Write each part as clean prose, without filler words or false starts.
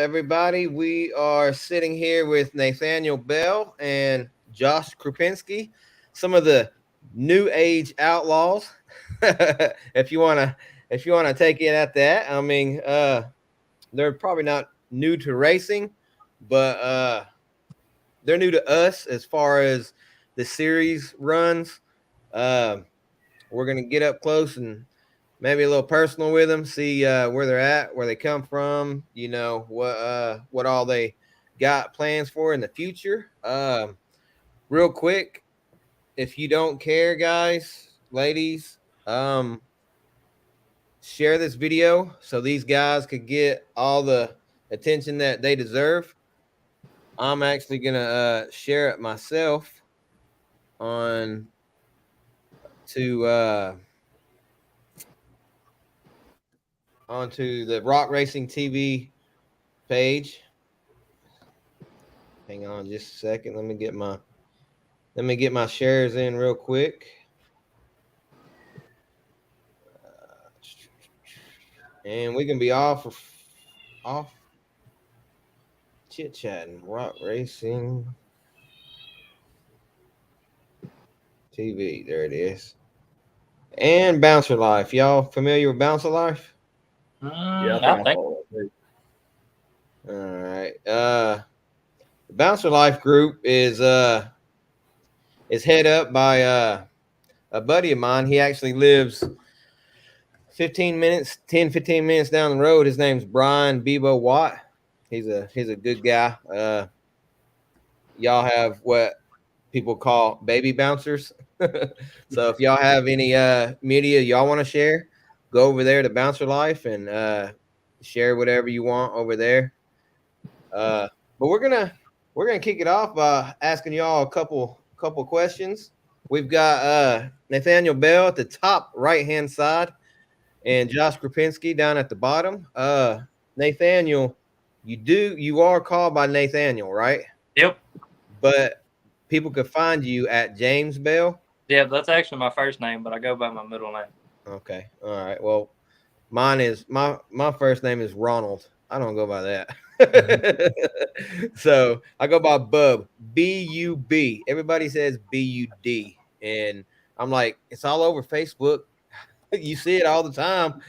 everybody? We are sitting here with Nathaniel Bell and Josh Krupinski, some of the new age outlaws. if you wanna, if you wanna take it at that, I mean, they're probably not new to racing, but they're new to us as far as the series runs. Uh, we're gonna get up close and maybe a little personal with them, see where they're at, where they come from, what all they got plans for in the future. Real quick, if you don't care, guys, ladies, share this video so these guys could get all the attention that they deserve. I'm actually gonna share it myself on to onto the Rock Racing TV page. Hang on just a second. Let me get my shares in real quick. And we can be off chit chatting. Rock Racing TV. There it is. And Bouncer Life. Y'all familiar with Bouncer Life? Yeah, I think. All right. The Bouncer Life group is head up by a buddy of mine. He actually lives 15 minutes down the road. His name's Brian Bebo Watt. He's a good guy. Y'all have what people call baby bouncers. So if y'all have any media y'all want to share, go over there to Bouncer Life and share whatever you want over there. But we're gonna kick it off by asking y'all a couple questions. We've got Nathaniel Bell at the top right hand side and Josh Krupinski down at the bottom. Nathaniel, you are called by Nathaniel, right? Yep. But people could find you at James Bell. Yeah, that's actually my first name, but I go by my middle name. Okay. All right. Well, mine is my first name is Ronald. I don't go by that. So I go by Bub. Bub. Everybody says Bud. And I'm like, it's all over Facebook. You see it all the time.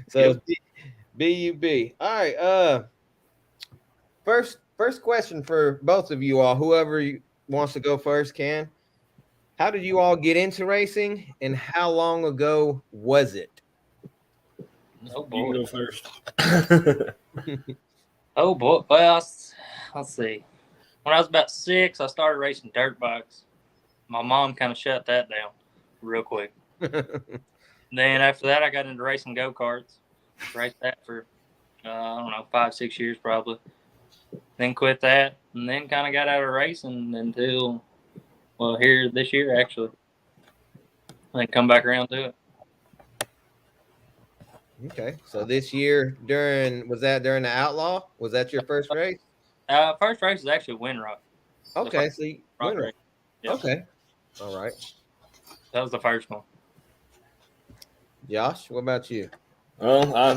So Bub. All right. First question for both of you all. Whoever wants to go first can. How did you all get into racing, and how long ago was it? Oh You boy. go first. Oh boy. Well, let's see. When I was about 6, I started racing dirt bikes. My mom kind of shut that down real quick. Then after that, I got into racing go-karts. Raced that for, I don't know, 5-6 years probably. Then quit that, and then kind of got out of racing until, well, here this year actually. And then come back around to it. Okay, so this year was that during the Outlaw? Was that your first race? First race is actually Windrock. Okay, so Rock race. Yep. Okay, all right. That was the first one. Josh, what about you? Well, I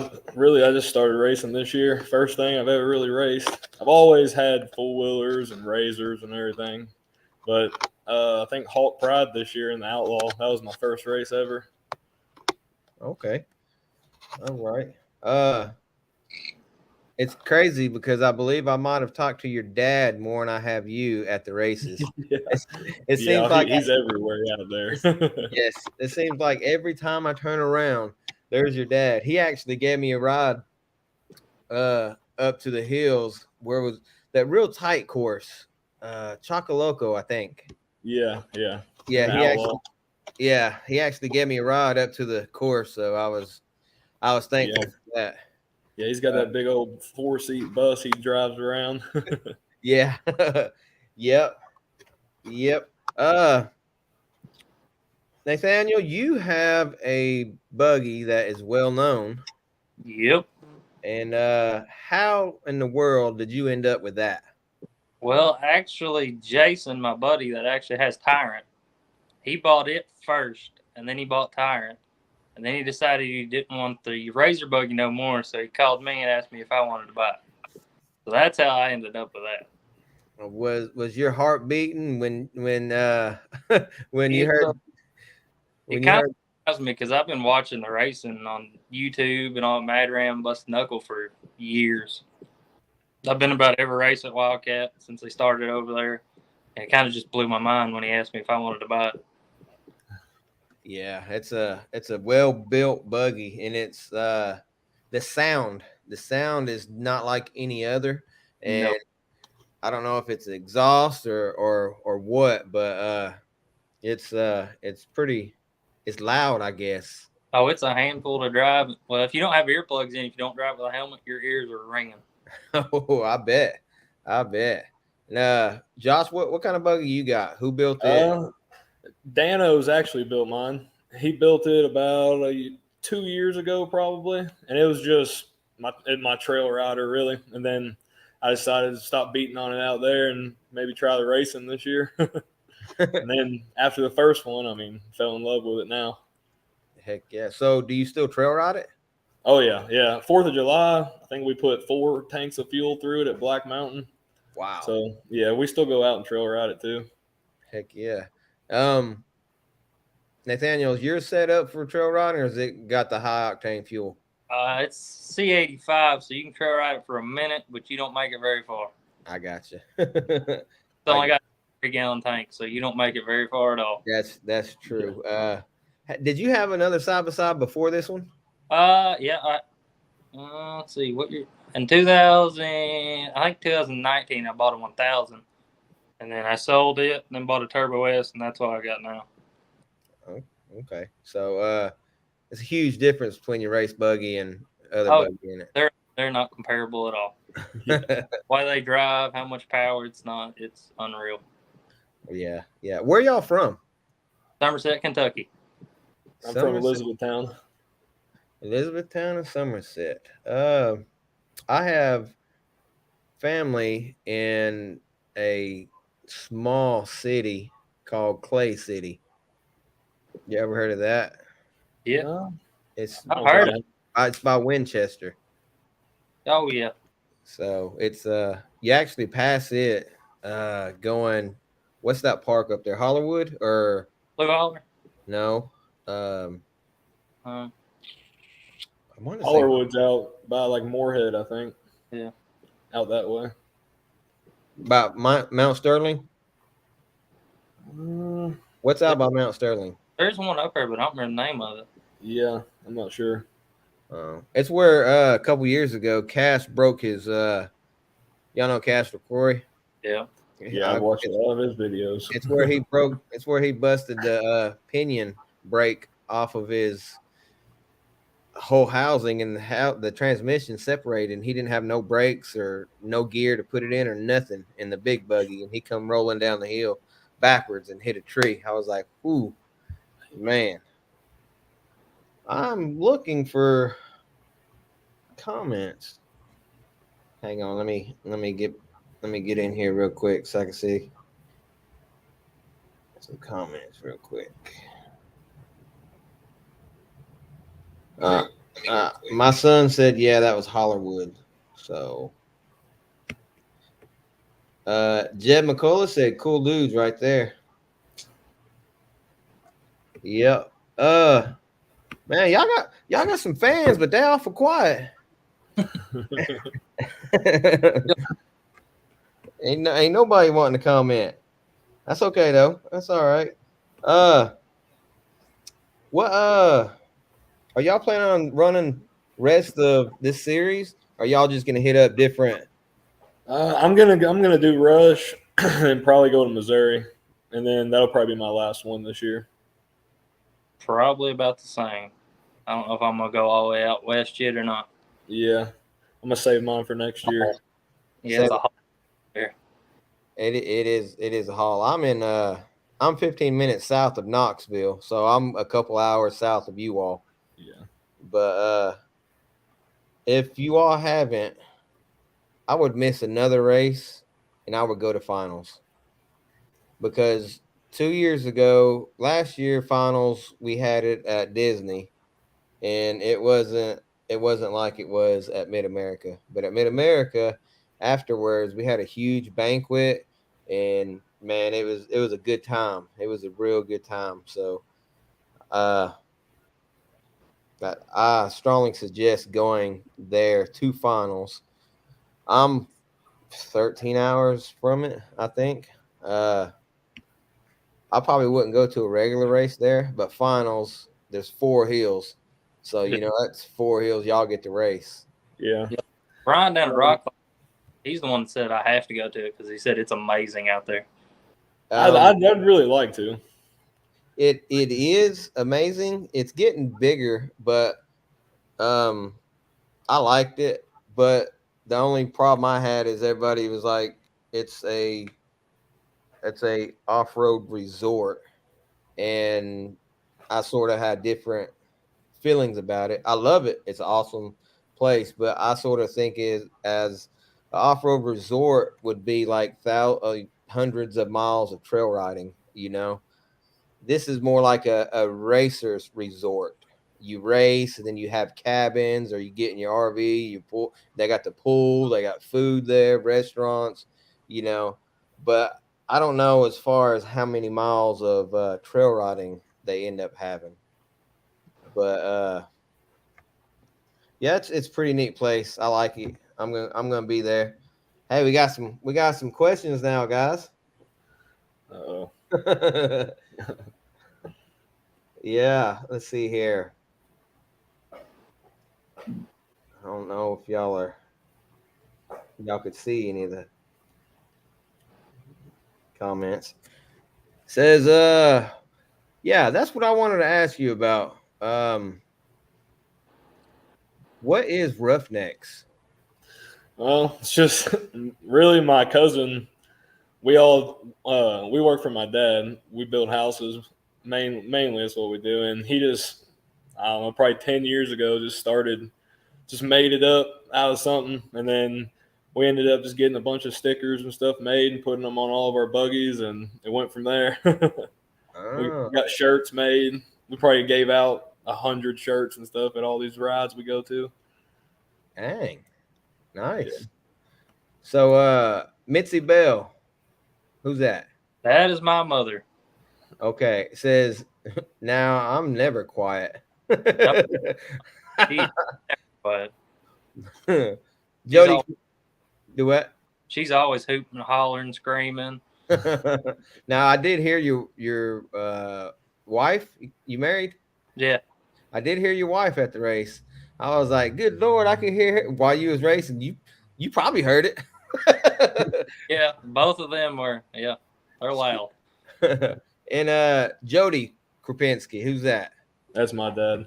just started racing this year. First thing I've ever really raced. I've always had four wheelers and razors and everything, but I think Hawk Pride this year in the Outlaw. That was my first race ever. Okay, all right. It's crazy because I believe I might have talked to your dad more than I have you at the races. Yeah. It seems like he's everywhere out there. Yes, it seems like every time I turn around, there's your dad. He actually gave me a ride up to the hills where it was that real tight course, Chocoloco, I think. Yeah. He actually gave me a ride up to the course, so I was thankful for that. Yeah, he's got that big old 4-seat bus he drives around. Yeah. Yep. Nathaniel, you have a buggy that is well known. Yep. And how in the world did you end up with that? Well, actually, Jason, my buddy that actually has Tyrant, he bought it first, and then he bought Tyrant. And then he decided he didn't want the Razor buggy no more, so he called me and asked me if I wanted to buy it. So that's how I ended up with that. Was your heart beating when when you It, heard it when you kind of heard? surprised me because I've been watching the racing on YouTube and on Mad Ram Bust Knuckle for years. I've been about every race at Wildcat since they started over there. And it kind of just blew my mind when he asked me if I wanted to buy it. Yeah, it's a well built buggy, and it's the sound. The sound is not like any other, and No. I don't know if it's exhaust or what, but it's pretty, it's loud, I guess. Oh, it's a handful to drive. Well, if you don't have earplugs in, if you don't drive with a helmet, your ears are ringing. Oh, I bet. And Josh, what kind of buggy you got? Who built it? Dano's actually built mine. He built it about 2 years ago, probably, and it was just my trail rider, really. And then I decided to stop beating on it out there and maybe try the racing this year. And then after the first one, I mean, fell in love with it now. Heck yeah! So, do you still trail ride it? Oh yeah. 4th of July, I think we put 4 tanks of fuel through it at Black Mountain. Wow! So yeah, we still go out and trail ride it too. Heck yeah! Um, Nathaniel, is yours set up for trail riding, or has it got the high octane fuel? It's C85, so you can trail ride it for a minute, but you don't make it very far. I got you. It's only got a 3-gallon tank, so you don't make it very far at all. That's true. Did you have another side by side before this one? Yeah. Let's see what year. In 2000, I think 2019, I bought a 1000, and then I sold it, and then bought a Turbo S, and that's what I got now. Oh, okay, so it's a huge difference between your race buggy and other buggy in it. They're not comparable at all. Why they drive, how much power, it's unreal. Yeah. Where y'all from? Somerset, Kentucky. I'm from Elizabethtown. Elizabethtown and Somerset. I have family in a small city called Clay City. You ever heard of that? Yeah. No. I've heard it. It's by Winchester. Oh yeah. So it's you actually pass it going, what's that park up there? Hollywood or Blue Holler? no? Uh, I want to say Hollywood's out by like Moorhead, I think. Yeah. Out that way. about Mount Sterling. What's out by Mount Sterling? There's one up there, but I don't remember the name of it. Yeah, I'm not sure. It's where a couple years ago Cass broke his y'all know Cass Corey? Yeah. Yeah, I've watched a lot of his videos. It's where he broke. It's where he busted the pinion brake off of his whole housing, and the transmission separated. And he didn't have no brakes or no gear to put it in or nothing in the big buggy, and he come rolling down the hill backwards and hit a tree. I was like, "Ooh, man!" I'm looking for comments. Hang on, let me get in here real quick so I can see some comments real quick. My son said, yeah, that was Hollywood. So Jed McCullough said, cool dudes right there. Yep. Man, y'all got some fans, but they awful quiet. ain't nobody wanting to comment. That's okay though. That's all right. What are y'all planning on running rest of this series? Or are y'all just gonna hit up different? I'm gonna do Rush and probably go to Missouri, and then that'll probably be my last one this year. Probably about the same. I don't know if I'm gonna go all the way out west yet or not. Yeah, I'm gonna save mine for next year. Yeah, it's a haul there. It is a haul. I'm 15 minutes south of Knoxville, so I'm a couple hours south of you all. Yeah. But if you all haven't, I would miss another race and I would go to finals. Because 2 years ago, last year finals, we had it at Disney, and it wasn't like it was at Mid America. But at Mid America, afterwards we had a huge banquet, and man, it was a good time. It was a real good time. So uh I strongly suggest going there to finals. I'm 13 hours from it, I think. uh I probably wouldn't go to a regular race there, but finals, there's 4 hills. So, that's 4 hills y'all get to race. Yeah. Yeah. Brian down at Rock, he's the one that said I have to go to it because he said it's amazing out there. I'd really like to. It is amazing. It's getting bigger, but I liked it. But the only problem I had is everybody was like, it's a off-road resort, and I sort of had different feelings about it. I love it. It's an awesome place, but I sort of think is as an off-road resort would be like hundreds of miles of trail riding. This is more like a racer's resort. You race, and then you have cabins, or you get in your RV. You pull. They got the pool. They got food there, restaurants. You know, but I don't know as far as how many miles of trail riding they end up having. But yeah, it's pretty neat place. I like it. I'm gonna be there. Hey, we got some questions now, guys. Uh-oh. Yeah, let's see here. I don't know if y'all could see any of the comments. Says yeah, that's what I wanted to ask you about. What is Roughnecks? Well, it's just really my cousin. We work for my dad. We build houses. Mainly that's what we do. And he just, I don't know, probably 10 years ago, just made it up out of something, and then we ended up just getting a bunch of stickers and stuff made and putting them on all of our buggies, and it went from there. We Oh, got shirts made. We probably gave out 100 shirts and stuff at all these rides we go to. dang. Yeah. Nice. So Mitzi Bell, who's that? That is my mother. Okay, it says now I'm never quiet. She, but Jody, do what? she's always hooping, hollering, screaming. Now I did hear your wife. You married? Yeah, I did hear your wife at the race. I was like, good Lord, I could hear her while you was racing. You probably heard it. yeah. Both of them were. Yeah, they're loud. And Jody Krupinski, who's that? That's my dad.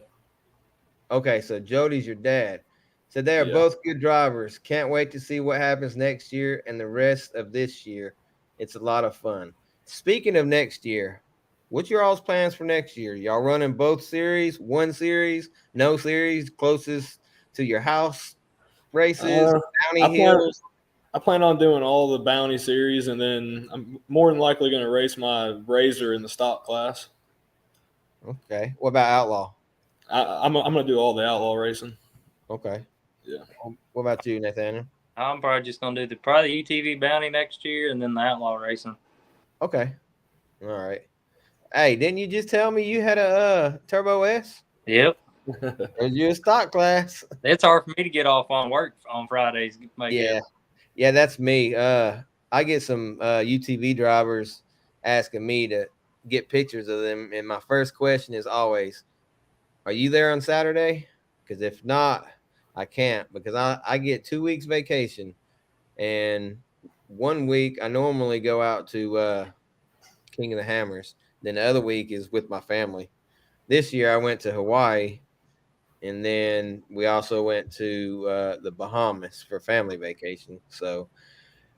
Okay, so Jody's your dad. So they are Yeah. both good drivers. Can't wait to see what happens next year and the rest of this year. It's a lot of fun. Speaking of next year, what's your all's plans for next year? Y'all running both series, one series, no series, closest to your house races, I Bounty plan Hills? I plan on doing all the bounty series, and then I'm more than likely going to race my Razor in the stock class. Okay. What about Outlaw? I'm going to do all the outlaw racing. Okay. Yeah. What about you, Nathaniel? I'm probably just gonna do probably the UTV bounty next year, and then the outlaw racing. Okay. All right. Hey, didn't you just tell me you had a Turbo S? Yep. Or you a stock class? It's hard for me to get off on work on Fridays. Yeah, that's me. I get some UTV drivers asking me to get pictures of them, and my first question is always, "Are you there on Saturday?" Because if not, I can't, because I get 2 weeks vacation, and 1 week I normally go out to King of the Hammers. Then the other week is with my family. This year I went to Hawaii, and then we also went to the Bahamas for family vacation. So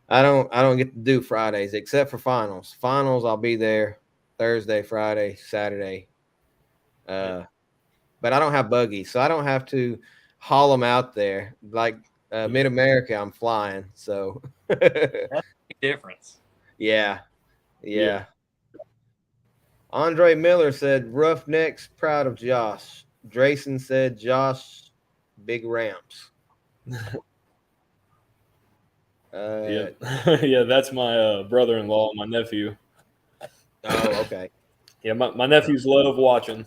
I don't get to do Fridays except for finals. Finals I'll be there Thursday, Friday, Saturday. But I don't have buggies, so I don't have to haul them out there like Mid America. I'm flying, so That's a big difference. yeah. Andre Miller said Roughnecks proud of Josh. Drayson said Josh big ramps. Yeah, yeah, that's my brother-in-law, my nephew. Oh, okay. Yeah, my nephews love watching.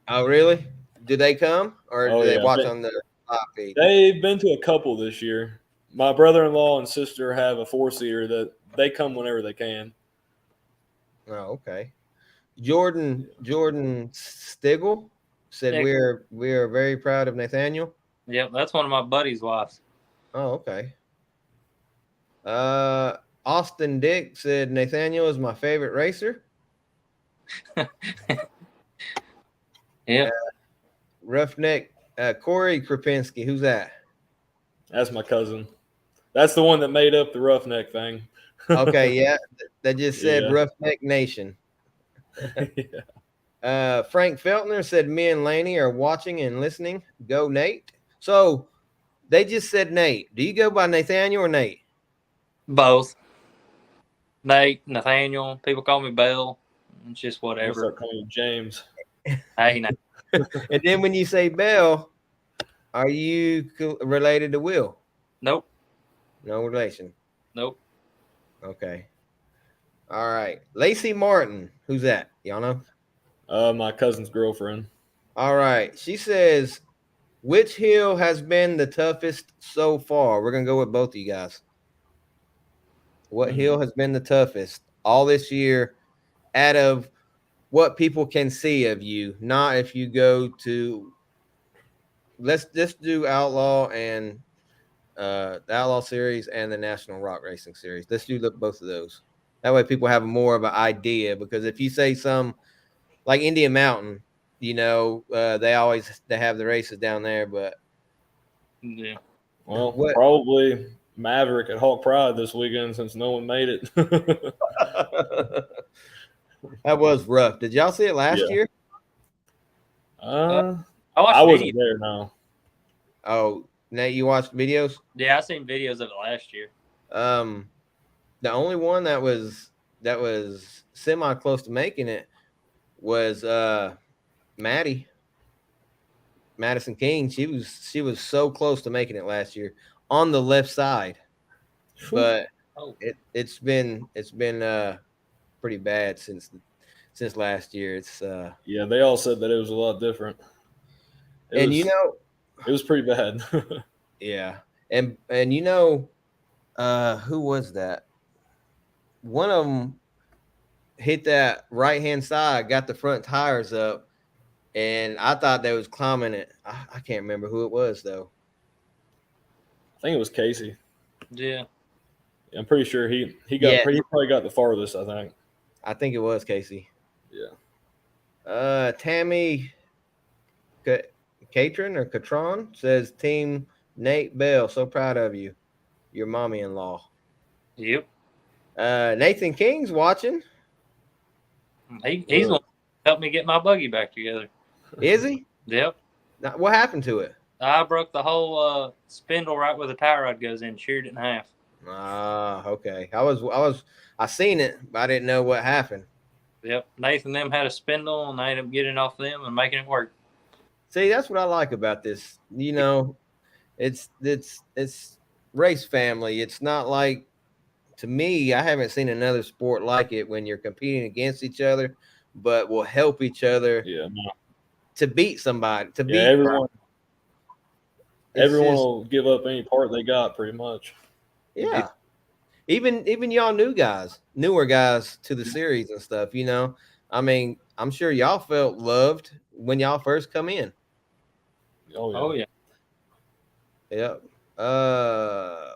Oh, really? Do they come or Oh do they yeah, watch on the live feed? they've been to a couple this year. My brother-in-law and sister have a four-seater that they come whenever they can. Oh, okay. Jordan Stigl said Yeah. we're very proud of Nathaniel. Yep, that's one of my buddy's wives. Oh, okay. Austin Dick said Nathaniel is my favorite racer. Yeah. Roughneck Corey Krupinski. Who's that? That's my cousin. That's the one that made up the roughneck thing. Okay, yeah. That just said Yeah. Roughneck Nation. Yeah. Frank Feltner said me and Laney are watching and listening. Go Nate. So they just said Nate. Do you go by Nathaniel or Nate? Both. Nate, Nathaniel, people call me Bell. It's just I'm gonna whatever. start calling you James. Hey, Nate. And then when you say Bell, are you related to Will? Nope. No relation. Nope. Okay. All right. Lacey Martin. Who's that? Y'all know? My cousin's girlfriend. All right. She says, which hill has been the toughest so far? We're going to go with both of you guys. What hill has been the toughest all this year out of what people can see of you? Not if you go to, let's just do Outlaw and the Outlaw Series and the National Rock Racing Series. Let's do both of those. That way people have more of an idea, because if you say some like Indian Mountain, you know, they have the races down there, but Yeah. Well, probably Maverick at Hawk Pride this weekend since no one made it. That was rough. Did y'all see it last year? I I wasn't videos. there, no. Oh, Nate, you watched videos? Yeah, I seen videos of it last year. The only one that was semi close to making it was Madison King. She was so close to making it last year on the left side, but it's been pretty bad since last year. It's yeah, they all said that it was a lot different. It was pretty bad. Yeah, and who was that? One of them hit that right hand side, got the front tires up, and I thought they was climbing it. I can't remember who it was though. I think it was Casey. Yeah. I'm pretty sure he probably got the farthest, I think it was Casey. Yeah. Tammy Catron says Team Nate Bell, so proud of you. Your mommy-in-law. Yep. Nathan King's watching. He's the one who helped me get my buggy back together. Is he? Yep. Now, what happened to it? I broke the whole spindle right where the tie rod goes in, sheared it in half. Ah, okay. I seen it, but I didn't know what happened. Yep. Nathan them had a spindle, and I ended up getting off them and making it work. See, that's what I like about this. You know, it's race family. It's not like, to me, I haven't seen another sport like it when you're competing against each other, but will help each other to beat somebody. Everyone will give up any part they got, pretty much. Yeah. Even y'all newer guys to the series and stuff, you know. I mean, I'm sure y'all felt loved when y'all first come in. Oh yeah. Yep.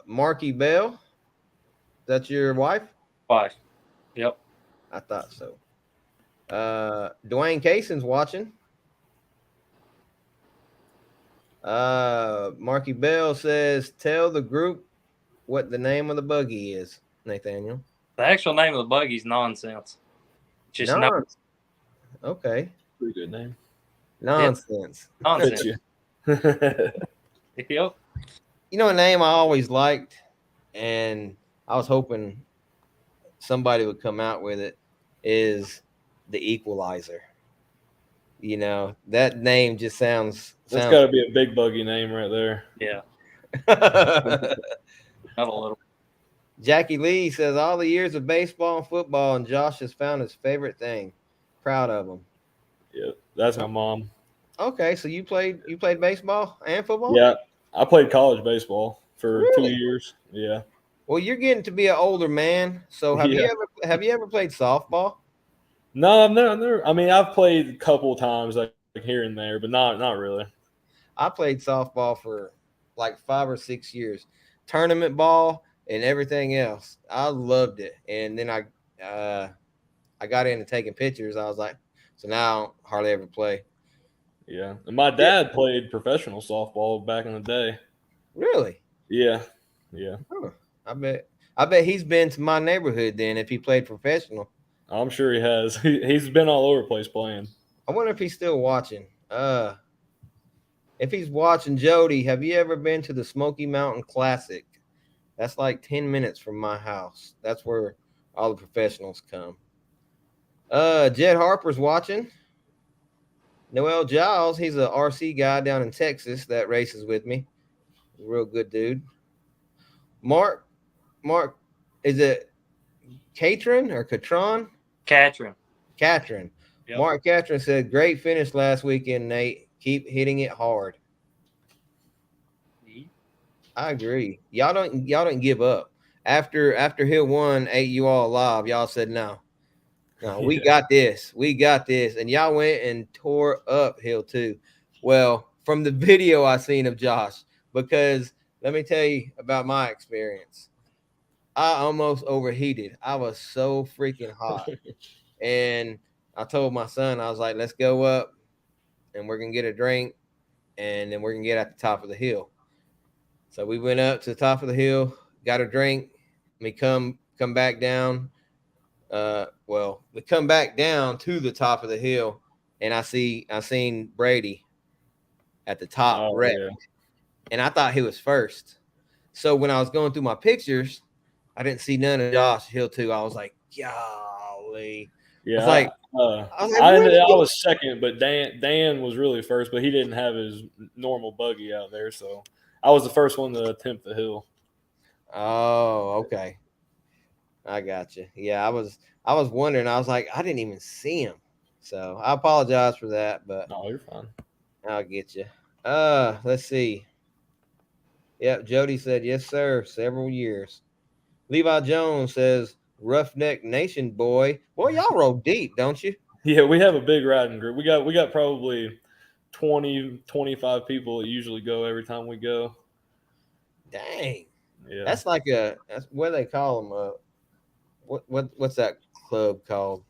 Marky Bell. That's your wife? Wife. Yep. I thought so. Dwayne Cason's watching. Marky Bell says, tell the group what the name of the buggy is, Nathaniel. The actual name of the buggy is Nonsense. Just Nonsense. Okay. Pretty good name. Nonsense. Yep. Nonsense. Yep. You know, a name I always liked, and I was hoping somebody would come out with it, is the Equalizer. You know, that name just sounds. That's got to be a big buggy name right there. Yeah. Not a little. Jackie Lee says all the years of baseball and football, and Josh has found his favorite thing. Proud of him. Yeah, that's my mom. Okay, so you played baseball and football? Yeah, I played college baseball for two Really? years. Yeah, Well, you're getting to be an older man. So yeah. have you ever played softball? No, I've never. I mean, I've played a couple times, like here and there, but not really. I played softball for like 5 or 6 years, tournament ball and everything else. I loved it, and then I got into taking pictures. I was like, so now I don't hardly ever play. Yeah, and my Yeah, dad played professional softball back in the day. really? Yeah, yeah. Huh. I bet. I bet he's been to my neighborhood then if he played professional. I'm sure he has. He's been all over the place playing. I wonder if he's still watching. If he's watching, Jody, have you ever been to the Smoky Mountain Classic? That's like 10 minutes from my house. That's where all the professionals come. Jed Harper's watching. Noel Giles, he's a RC guy down in Texas that races with me. Real good dude. Mark, is it Catron or Catron? Catherine. Catron. Yep. Mark Catron said, "Great finish last weekend, Nate. Keep hitting it hard." I agree. Y'all don't give up. After Hill 1 ate you all alive, y'all said no. No, we Yeah. got this. We got this. And y'all went and tore up Hill 2. Well, from the video I seen of Josh, because let me tell you about my experience. I almost overheated. I was so freaking hot. And I told my son, I was like, let's go up and we're gonna get a drink and then we're gonna get at the top of the hill. So we went up to the top of the hill, got a drink. We come back down. We come back down to the top of the hill, and I seen Brady at the top Oh wreck, yeah. and I thought he was first. So when I was going through my pictures, I didn't see none of Josh Hill 2. I was like, golly. I was Yeah. like, I where ended. did I he was second, but Dan was really first, but he didn't have his normal buggy out there, so I was the first one to attempt the hill. go? Oh, okay. I got you. Yeah, I was wondering. I was like, I didn't even see him. So I apologize for that, but No, you're fine. I'll get you. Let's see. Yep, Jody said yes, sir. Several years. Levi Jones says Roughneck Nation boy. Boy, y'all roll deep, don't you? Yeah, we have a big riding group. We got probably 20, 25 people that usually go every time we go. Dang, Yeah. that's what they call them. What's that club called?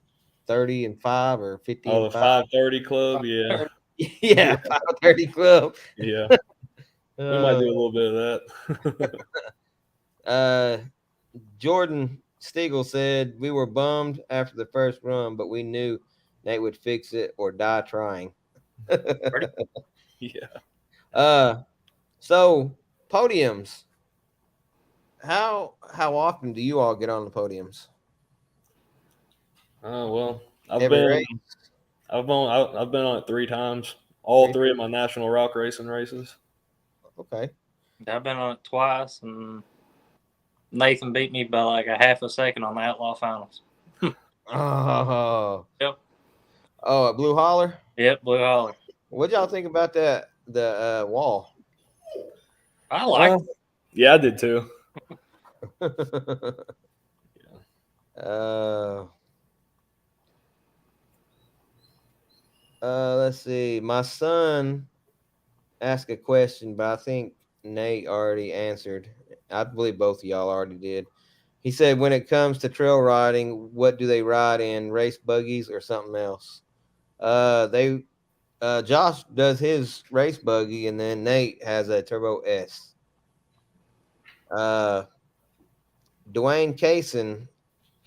30 and 5 or 50 Oh, and the five? 5:30 club. Yeah. Yeah, 5:30 club. Yeah. We might Uh, do a little bit of that. uh, Jordan Stiegel said we were bummed after the first run, but we knew Nate would fix it or die trying. Yeah. uh, so podiums. How often do you all get on the podiums? Oh well, I've Every been race, I've been on it 3 times. All three. three of my national rock racing races. Okay. I've been on it twice, and Nathan beat me by like a half a second on the Outlaw Finals. Oh, Yep. oh, at Blue Holler. Yep, Blue Holler. What y'all think about that? The wall. I like it. Yeah, I did too. uh, let's see. My son asked a question, but I think Nate already answered. I believe both of y'all already did. He said, when it comes to trail riding, what do they ride in? Race buggies or something else? They Josh does his race buggy, and then Nate has a Turbo S. Uh, Dwayne Kaysen,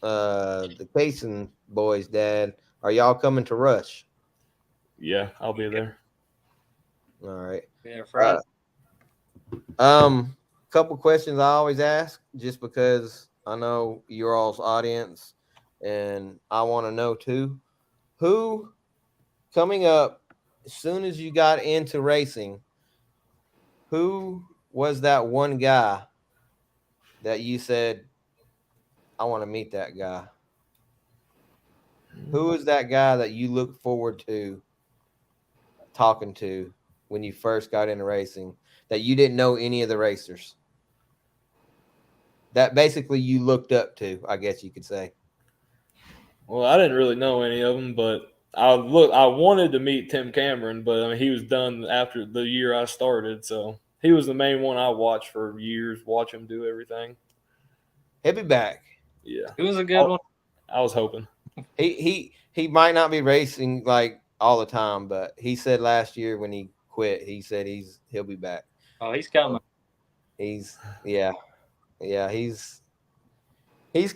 the Kaysen boys' dad, are y'all coming to Rush? Yeah, I'll be there. All right. Yeah, Friday. Couple questions I always ask, just because I know your all's audience, and I want to know too. Who coming up as soon as you got into racing? Who was that one guy that you said, I want to meet that guy? Who is that guy that you look forward to talking to when you first got into racing that you didn't know any of the racers? That basically you looked up to, I guess you could say. Well, I didn't really know any of them, but I wanted to meet Tim Cameron, but I mean, he was done after the year I started, so he was the main one I watched for years. Watch him do everything. He'll be back. Yeah, It was a good one. I was hoping. He might not be racing like all the time, but he said last year when he quit, he said he'll be back. Oh, he's coming. He's yeah he's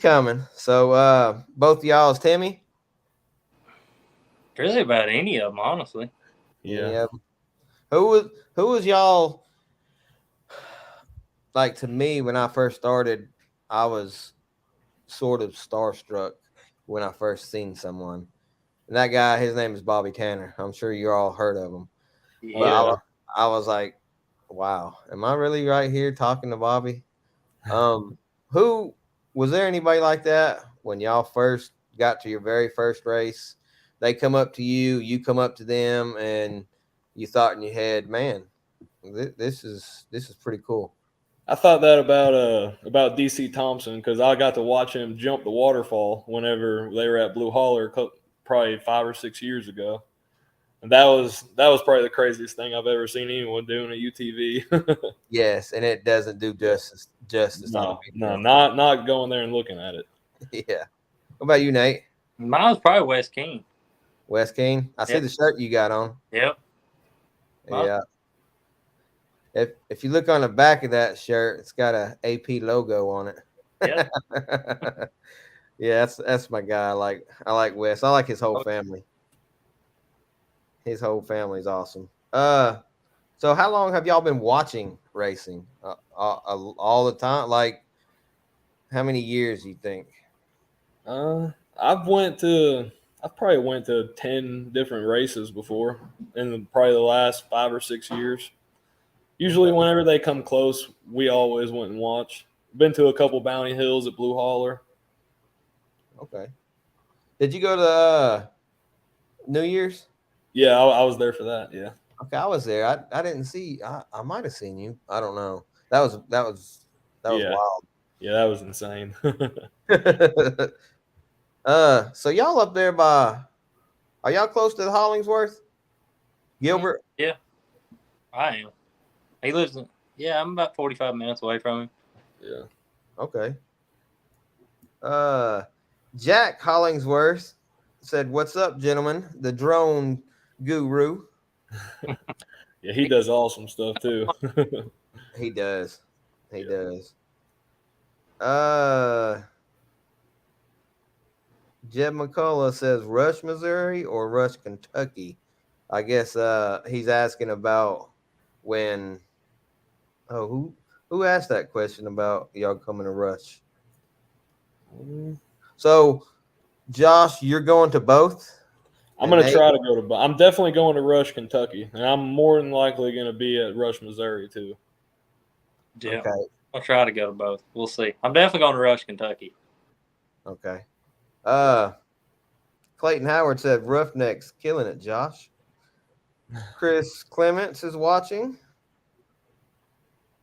coming. So both of y'all is Timmy. Really about any of them, honestly. Yeah. Who was y'all? Like, to me, when I first started, I was sort of starstruck when I first seen someone. And that guy, his name is Bobby Tanner. I'm sure you all heard of him. Yeah. But I was like, wow, am I really right here talking to Bobby? Who was there anybody like that when y'all first got to your very first race? They come up to you, you come up to them, and you thought in your head, man, this is pretty cool. I thought that about DC Thompson because I got to watch him jump the waterfall whenever they were at Blue Holler probably 5 or 6 years ago, and that was probably the craziest thing I've ever seen anyone do in a UTV. Yes, and it doesn't do justice. No, not going there and looking at it. Yeah. What about you, Nate? Mine was probably West King. West King? I see Yep. the shirt you got on. Yep. Yeah. If you look on the back of that shirt, it's got a AP logo on it. Yep. Yeah, that's my guy. I like Wes. I like his whole family. His whole family's awesome. So how long have y'all been watching racing? All the time? Like, how many years you think? I've probably went to 10 different races before in probably the last 5 or 6 years. Usually, whenever they come close, we always went and watched. Been to a couple Bounty Hills at Blue Holler. Okay. Did you go to New Year's? Yeah, I was there for that. Yeah. Okay, I was there. I didn't see. I might have seen you. I don't know. That was Yeah. wild. Yeah, that was insane. So y'all up there are y'all close to the Hollingsworth? Gilbert? Yeah, I am. He lives in. Yeah, I'm about 45 minutes away from him. Yeah. Okay. Jack Hollingsworth said, "What's up, gentlemen? The drone guru." Yeah, he does awesome stuff too. He does. He does. Jeb McCullough says Rush, Missouri or Rush, Kentucky. I guess he's asking about when. Oh, who asked that question about y'all coming to Rush? So, Josh, you're going to both? I'm going to try to go to. I'm definitely going to Rush, Kentucky, and I'm more than likely going to be at Rush, Missouri too. Yeah. Okay. I'll try to go to both. We'll see. I'm definitely going to Rush, Kentucky. Okay. Clayton Howard said Roughnecks killing it, Josh. Chris Clements is watching.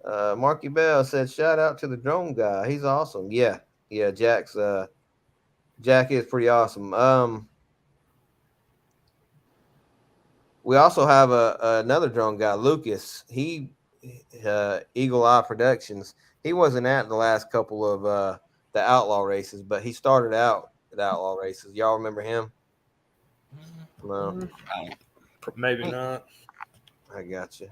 Marky Bell said shout out to the drone guy. He's awesome. Yeah. Jack is pretty awesome. We also have another drone guy, Lucas. He Eagle Eye Productions. He wasn't at the last couple of the outlaw races, but he started out at outlaw races. Y'all remember him? No. Maybe not. I got you.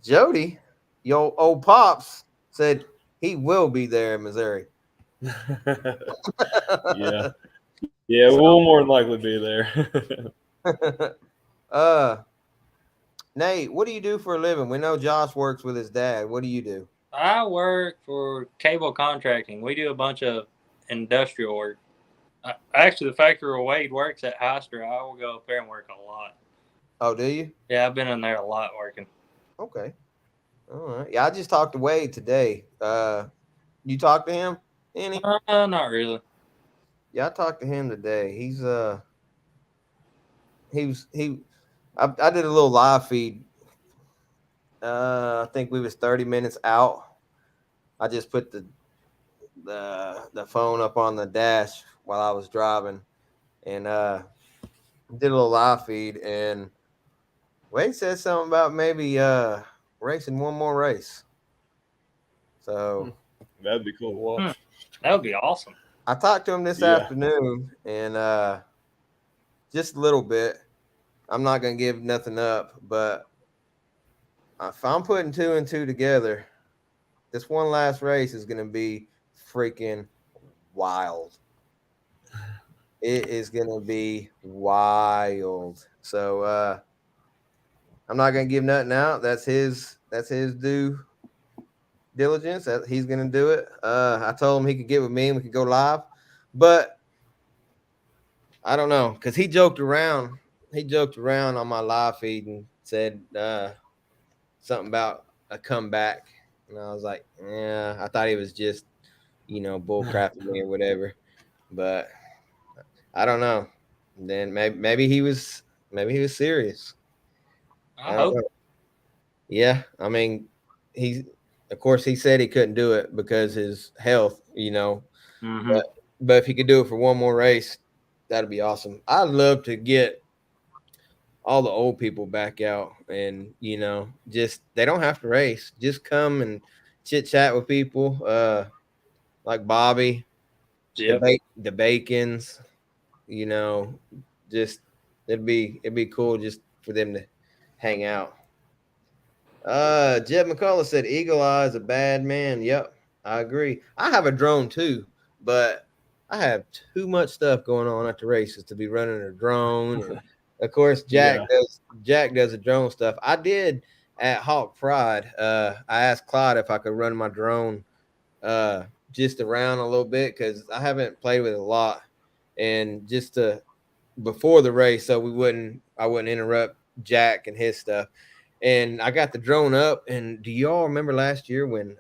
Jody, your old pops said he will be there in Missouri. Yeah, we'll more than likely be there. Nate, what do you do for a living? We know Josh works with his dad. What do you do? I work for cable contracting. We do a bunch of industrial work. Actually, the factory where Wade works at Hyster, I will go up there and work a lot. Oh, do you? Yeah, I've been in there a lot working. Okay. All right. Yeah, I just talked to Wade today. You talked to him? Any? Not really. Yeah, I talked to him today. He I did a little live feed. I think we was 30 minutes out. I just put the phone up on the dash while I was driving and did a little live feed, and Wade said something about maybe racing one more race. So That'd be cool to watch. That would be awesome. I talked to him this Yeah. afternoon, and just a little bit. I'm not gonna give nothing up, but if I'm putting two and two together, this one last race is gonna be freaking wild. It is gonna be wild. So I'm not gonna give nothing out. That's his due diligence. That he's gonna do it. I told him he could get with me and we could go live, but I don't know because he joked around. He joked around on my live feed and said something about a comeback, and I was like, yeah, I thought he was just bull crapping me or whatever, but I don't know. And then maybe he was serious. I hope. Yeah, I mean, of course he said he couldn't do it because his health, Mm-hmm. but if he could do it for one more race, that'd be awesome. I'd love to get all the old people back out and just they don't have to race, just come and chit chat with people, like Bobby, Yep. the Bacons, just it'd be cool just for them to hang out. Jeb McCullough said Eagle Eye is a bad man. Yep, I agree. I have a drone too, but I have too much stuff going on at the races to be running a drone. And of course, Jack does the drone stuff. I did at Hawk Pride. I asked Clyde if I could run my drone just around a little bit because I haven't played with it a lot, and just to before the race, so I wouldn't interrupt Jack and his stuff. And I got the drone up. And do y'all remember last year when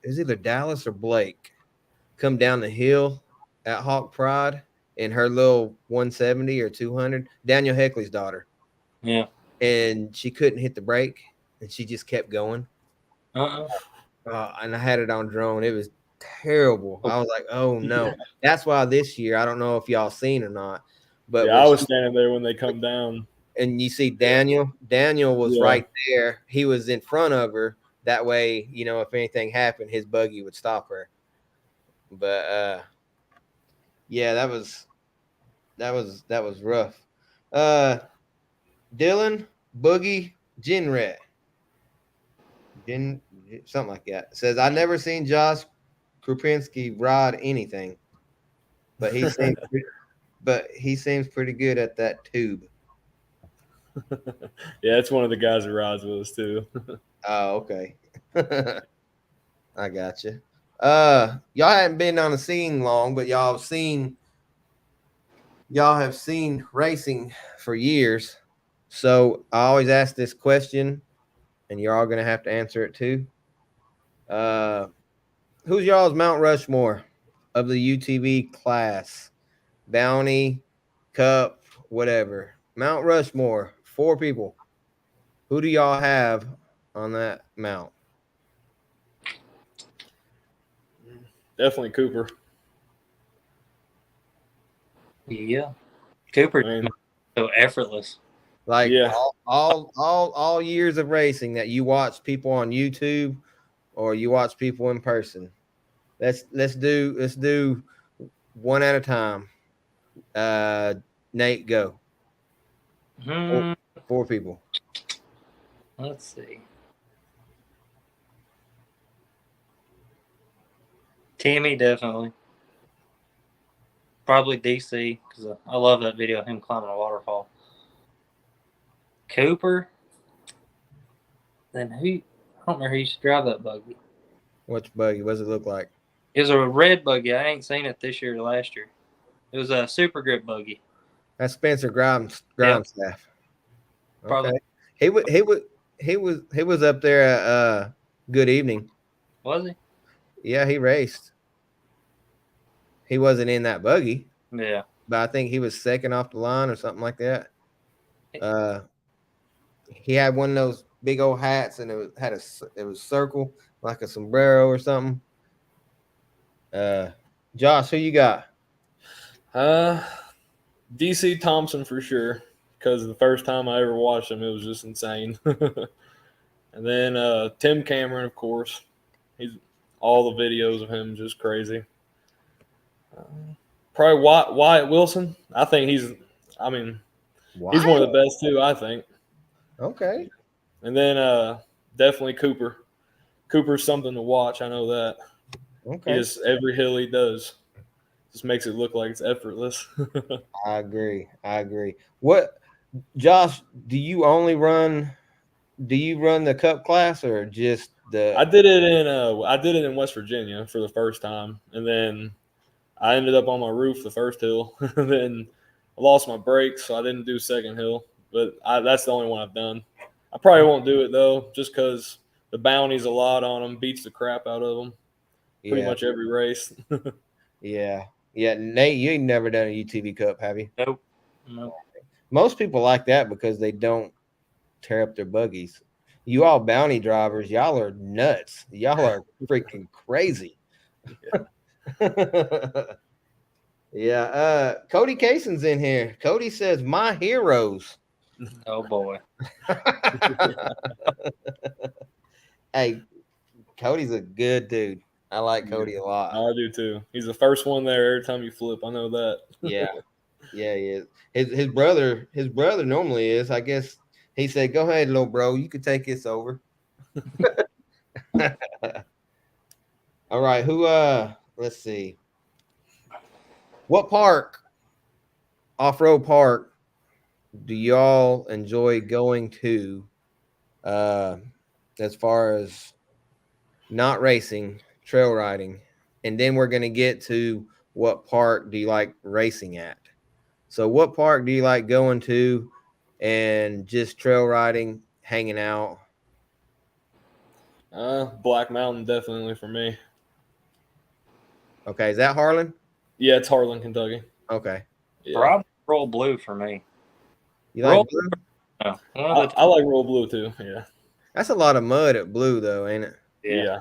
is either Dallas or Blake come down the hill at Hawk Pride in her little 170 or 200? Daniel Heckley's daughter. Yeah. And she couldn't hit the brake, and she just kept going. And I had it on drone. It was terrible. I was like, oh no. That's why this year, I don't know if y'all seen or not, but I was standing there when they come down. And you see Daniel was right there. He was in front of her. That way, if anything happened, his buggy would stop her. But yeah, that was rough. Dylan Boogie Ginret. Something like that. Says I never seen Josh Krupinski ride anything. But he seems pretty good at that tube. Yeah, it's one of the guys that rides with us too. Oh, okay. I got you. Y'all hadn't been on the scene long, but y'all have seen racing for years. So I always ask this question, and you're all gonna have to answer it too. Who's y'all's Mount Rushmore of the UTV class? Bounty, Cup, whatever. Mount Rushmore, 4 people. Who do y'all have on that mount? Definitely Cooper. Yeah. Cooper, so effortless. Like all years of racing that you watch people on YouTube or you watch people in person. Let's do one at a time. Nate, go. 4 people. Let's see. Timmy, definitely. Probably DC, because I love that video of him climbing a waterfall. Cooper. Then who? I don't remember who used to drive that buggy. Which buggy? What does it look like? It was a red buggy. I ain't seen it this year or last year. It was a super grip buggy. That's Spencer Grimes staff. Okay. Probably. he was up there at Good Evening. Was he? Yeah, he raced. He wasn't in that buggy, Yeah. but I think he was second off the line or something like that. He had one of those big old hats, and it was circle like a sombrero or something. Josh, who you got? DC Thompson for sure, because the first time I ever watched him, it was just insane. And then Tim Cameron, of course. He's all the videos of him just crazy. Probably Wyatt Wilson. I think I mean, he's one Why? of the best too. I think. Okay. And then definitely Cooper. Cooper's something to watch. I know that. He Okay. just every hill he does just makes it look like it's effortless. I agree. What, Josh, do you run the cup class or just I the did it in West Virginia for the first time, and then I ended up on my roof the first hill. Then I lost my brakes, so I didn't do second hill. But that's the only one I've done. I probably won't do it though, just because the bounty's a lot on them, beats the crap out of them. Pretty yeah, much every race. yeah. Yeah, Nate, you ain't never done a UTV cup, have you? Nope. Nope. Most people like that because they don't tear up their buggies. You all bounty drivers, y'all are nuts. Y'all are freaking crazy. Yeah, Cody Kason's in here. Cody says, "My heroes." Oh boy. Hey, Cody's a good dude. I like Cody a lot. I do too. He's the first one there every time you flip. I know that. Yeah, yeah, he is. His brother normally is. I guess he said, "Go ahead, little bro. You can take this over." All right, who? Let's see. What off-road park, do y'all enjoy going to? Uh, as far as not racing, trail riding, and then we're gonna get to what park do you like racing at? So, what park do you like going to, and just trail riding, hanging out? Black Mountain definitely for me. Okay, is that Harlan? Yeah, it's Harlan, Kentucky. Okay, Yeah. Probably Roll Blue for me. you like Roll. blue? No, one of the I like Roll Blue too. Yeah. That's a lot of mud at Blue, though, ain't it? yeah.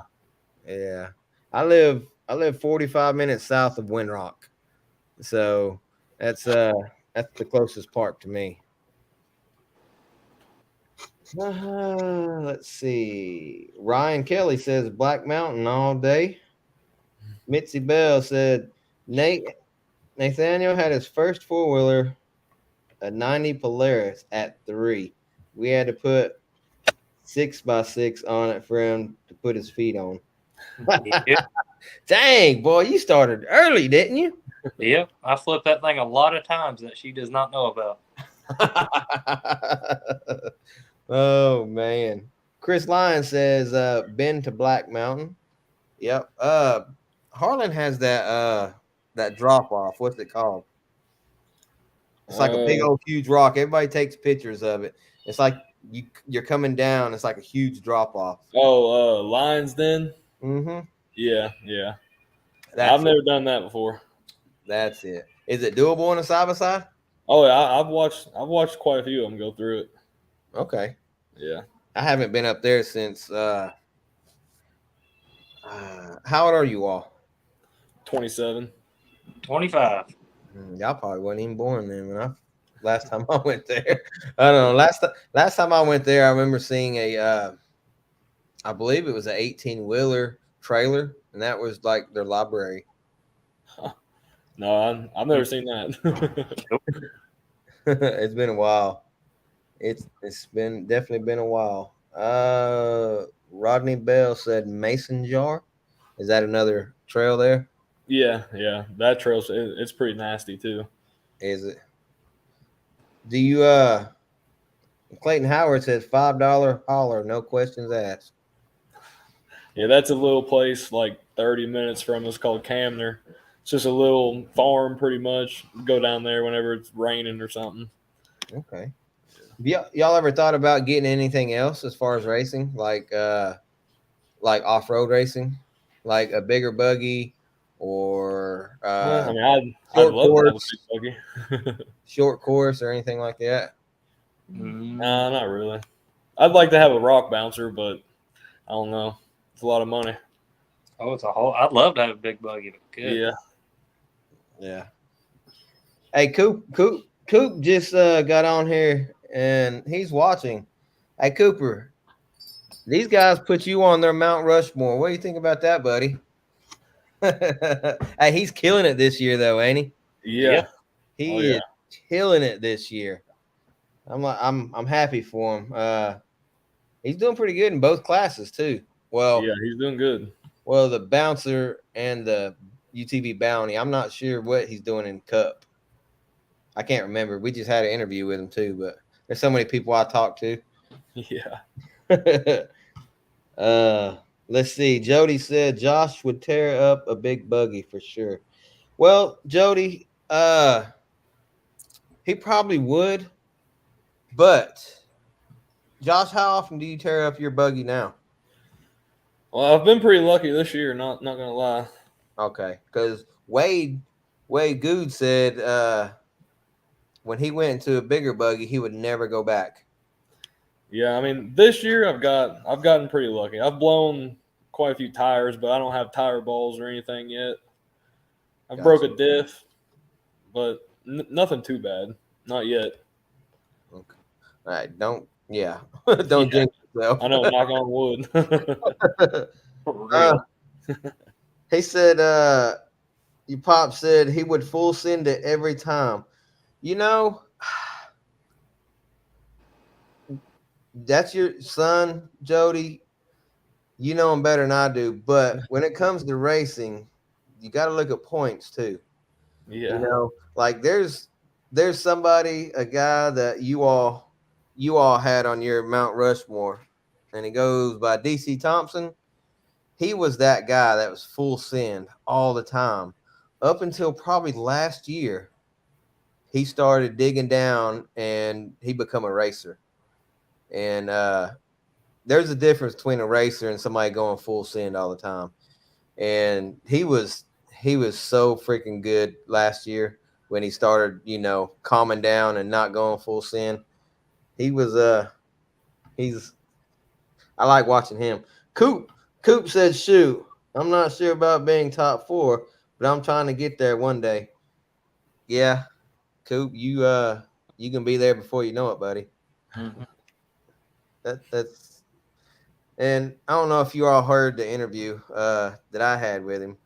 Yeah. I live 45 minutes south of Windrock, so that's the closest park to me. Let's see. Ryan Kelly says Black Mountain all day. Mitzi Bell said Nathaniel had his first four wheeler, a 90 Polaris at 3. We had to put 6x6 on it for him to put his feet on. Yeah. Dang, boy, you started early, didn't you? Yep. I flipped that thing a lot of times that she does not know about. Oh man. Chris Lyon says been to Black Mountain. Yep. Harlan has that drop off. What's it called? It's like a big old huge rock. Everybody takes pictures of it. It's like you're coming down. It's like a huge drop off. Lions Den. Mm-hmm. Yeah. I've never done that before. That's it. Is it doable on a side by side? Oh yeah, I've watched quite a few of them go through it. Okay. Yeah. I haven't been up there since. How old are you all? 27. 25. Y'all probably wasn't even born then when last time I went there. I don't know. Last time I went there, I remember seeing I believe it was an 18-wheeler trailer, and that was like their library. No, I've never seen that. It's been a while. It's been definitely been a while. Rodney Bell said Mason Jar. Is that another trail there? Yeah. That trail it's pretty nasty too. Is it? Do you Clayton Howard says $5 holler, no questions asked. Yeah, that's a little place like 30 minutes from us called Camner. It's just a little farm, pretty much. Go down there whenever it's raining or something. Okay. Y'all ever thought about getting anything else as far as racing, like off road racing, like a bigger buggy or I mean, I'd short love to have a course, big buggy. short course, or anything like that? Not really. I'd like to have a rock bouncer, but I don't know. It's a lot of money. Oh, it's a whole. I'd love to have a big buggy, but good. Yeah. Yeah. Hey, Coop just got on here and he's watching. Hey, Cooper, these guys put you on their Mount Rushmore. What do you think about that, buddy? Hey, he's killing it this year, though, ain't he? Yeah. He Oh, yeah. is killing it this year. I'm happy for him. He's doing pretty good in both classes too. Yeah, he's doing good. Well, the bouncer and the UTV bounty. I'm not sure what he's doing in Cup. I can't remember. We just had an interview with him too, but there's so many people I talk to. Yeah. Let's see. Jody said Josh would tear up a big buggy for sure. Well, Jody, he probably would, but Josh, how often do you tear up your buggy now? Well, I've been pretty lucky this year. Not gonna lie. Okay, because Wade Good said when he went into a bigger buggy, he would never go back. Yeah, I mean, this year I've gotten pretty lucky. I've blown quite a few tires, but I don't have tire balls or anything yet. I Gotcha. broke a diff, but nothing too bad. Not yet. Okay. All right. Don't jinx yourself. I know, knock on wood. For real. He said your pop said he would full send it every time. You know, that's your son, Jody. You know him better than I do. But when it comes to racing, you got to look at points too. Yeah. You know, like there's somebody, a guy that you all had on your Mount Rushmore, and he goes by DC Thompson. He was that guy that was full send all the time up until probably last year. He started digging down and he become a racer. And there's a difference between a racer and somebody going full send all the time. And he was so freaking good last year when he started, calming down and not going full send. He was I like watching him. Coop said, shoot, I'm not sure about being top 4, but I'm trying to get there one day. Yeah, Coop, you can be there before you know it, buddy. Mm-hmm. That's and I don't know if you all heard the interview that I had with him,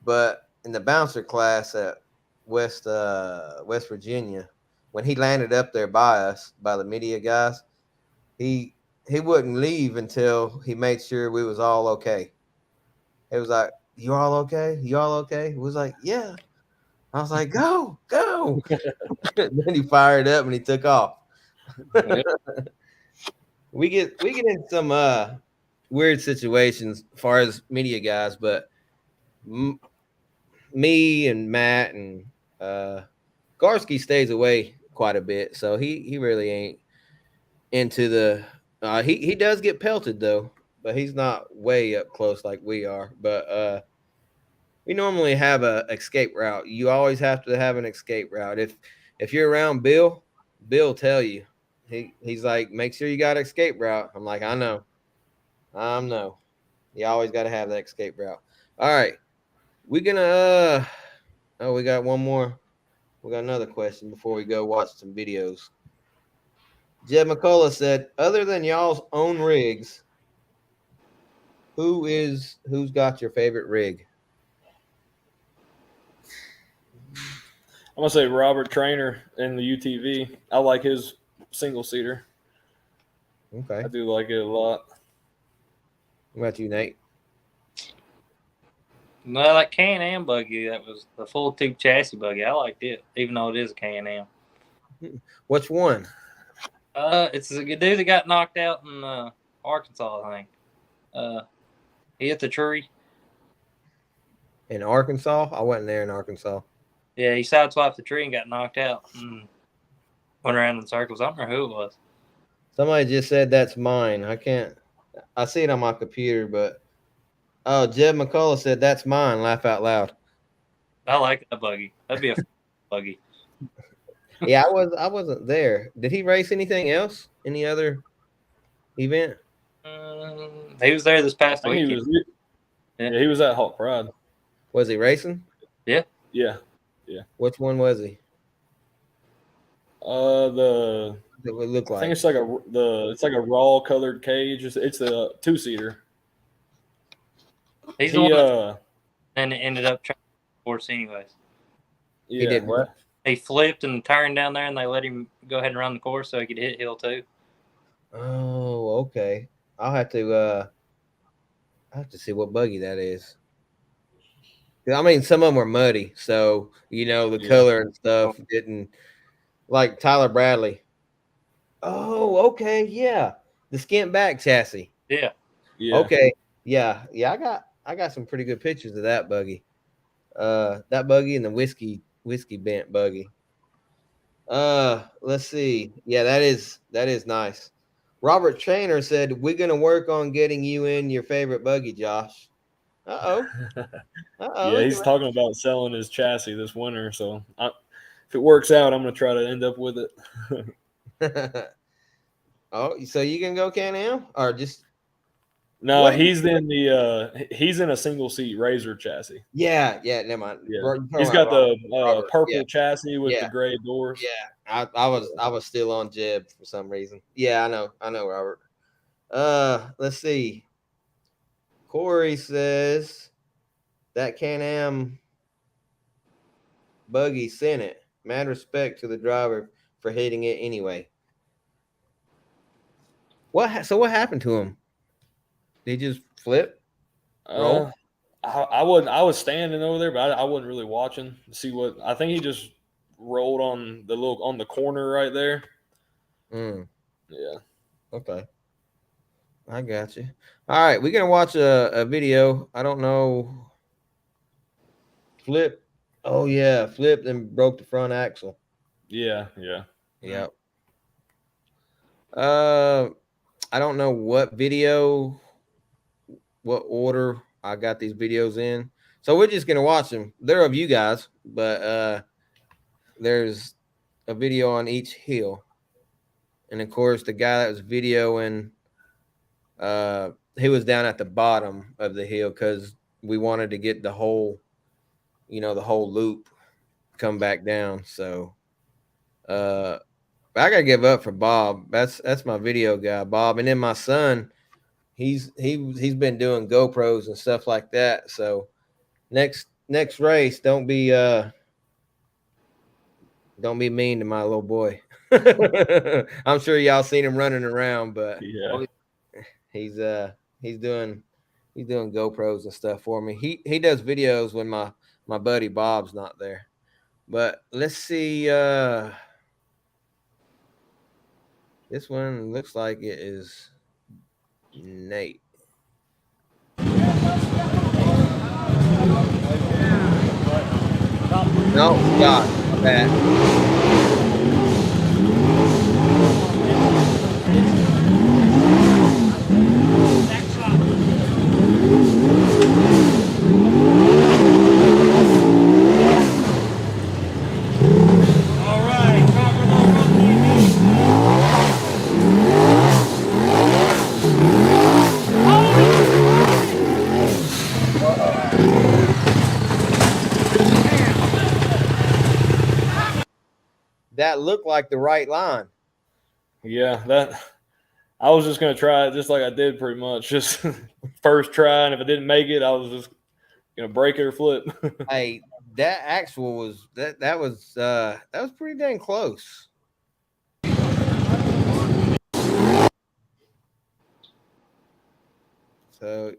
but in the bouncer class at West Virginia, when he landed up there by the media guys, he wouldn't leave until he made sure we was all okay. It was like, you all okay? You all okay? It was like, yeah. I was like, go. Then he fired up and he took off. Yep. We get in some weird situations as far as media guys, but me and Matt and Garski stays away quite a bit, so he really ain't into the. He does get pelted though, but he's not way up close like we are. But we normally have a escape route. You always have to have an escape route. If you're around Bill tell you. He's like, make sure you got an escape route. I'm like, I know. You always got to have that escape route. All right. We're gonna we got one more. We got another question before we go watch some videos. Jed McCullough said, other than y'all's own rigs, who's got your favorite rig? I'm gonna say Robert Trainer in the UTV. I like his single seater. Okay. I do like it a lot. What about you, Nate? Well, that Can-Am buggy, that was the full tube chassis buggy. I liked it, even though it is a Can-Am. Which one? It's a dude that got knocked out in Arkansas, I think. He hit the tree. In Arkansas? I wasn't there in Arkansas. Yeah, he sideswiped the tree and got knocked out and went around in circles. I don't know who it was. Somebody just said that's mine. I can't. I see it on my computer, but oh, Jeb McCullough said that's mine. Laugh out loud. I like that buggy. That'd be a buggy. Yeah, I wasn't there. Did he race anything else? Any other event? He was there this I past think he weekend. was. Yeah, he was at Hawk Pride. Was he racing? Yeah. Yeah. Which one was he? The It would look I think like. it's like a raw colored cage. It's a 2-seater. He's the one that and ended up trying to force anyways. He did what? He flipped and turned down there, and they let him go ahead and run the course so he could hit hill too. Oh, okay. I'll have to see what buggy that is. I mean, some of them were muddy, so the color and stuff didn't like Tyler Bradley. Oh, okay, yeah, the skint back chassis. Yeah. Okay, yeah. I got some pretty good pictures of that buggy. That buggy and the whiskey bent buggy. Let's see. Yeah, that is nice. Robert Trainer said we're gonna work on getting you in your favorite buggy, Josh. Uh-oh. Yeah, he's talking about selling his chassis this winter. So if it works out, I'm going to try to end up with it. Oh, so you can go Can-Am or just? No, he's in a single seat Razor chassis. Yeah, never mind. Yeah. He's got the purple chassis with the gray doors. Yeah, I was still on Jeb for some reason. Yeah, I know, Robert. Let's see. Corey says that Can-Am buggy sent it. Mad respect to the driver for hitting it anyway. What happened to him? Did he just flip? Roll? I was standing over there, but I wasn't really watching to see what. I think he just rolled on the corner right there. Yeah. Okay. I got you. All right, we're gonna watch a video. I don't know. Flip. Oh yeah, flipped and broke the front axle. Yeah. Yep. I don't know what video, what order I got these videos in. So we're just gonna watch them. They're of you guys, but there's a video on each hill. And of course the guy that was videoing, he was down at the bottom of the hill because we wanted to get the whole, the whole loop come back down. So I gotta give up for Bob. That's my video guy, Bob. And then my son, he's been doing GoPros and stuff like that. So next race, don't be mean to my little boy. I'm sure y'all seen him running around, but yeah, he's doing GoPros and stuff for me. He does videos when my buddy Bob's not there. But let's see. This one looks like it is Nate. No, Scott. Bad. That looked like the right line. Yeah, I was just gonna try it just like I did pretty much, just first try, and if it didn't make it, I was just gonna break it or flip. Hey, that actual was that was pretty dang close. So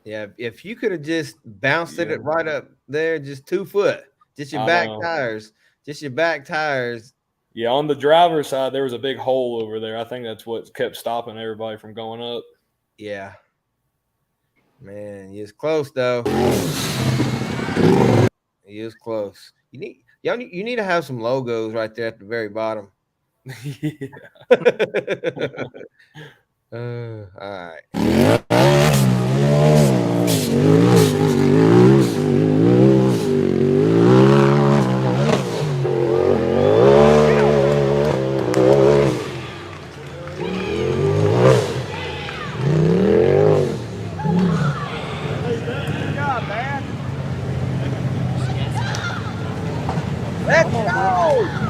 yeah, if you could have just bounced it right up there, just 2 foot, just your back tires. Yeah, on the driver's side, there was a big hole over there. I think that's what kept stopping everybody from going up. Yeah. Man, he was close though. He is close. You need to have some logos right there at the very bottom. All right. Let's go!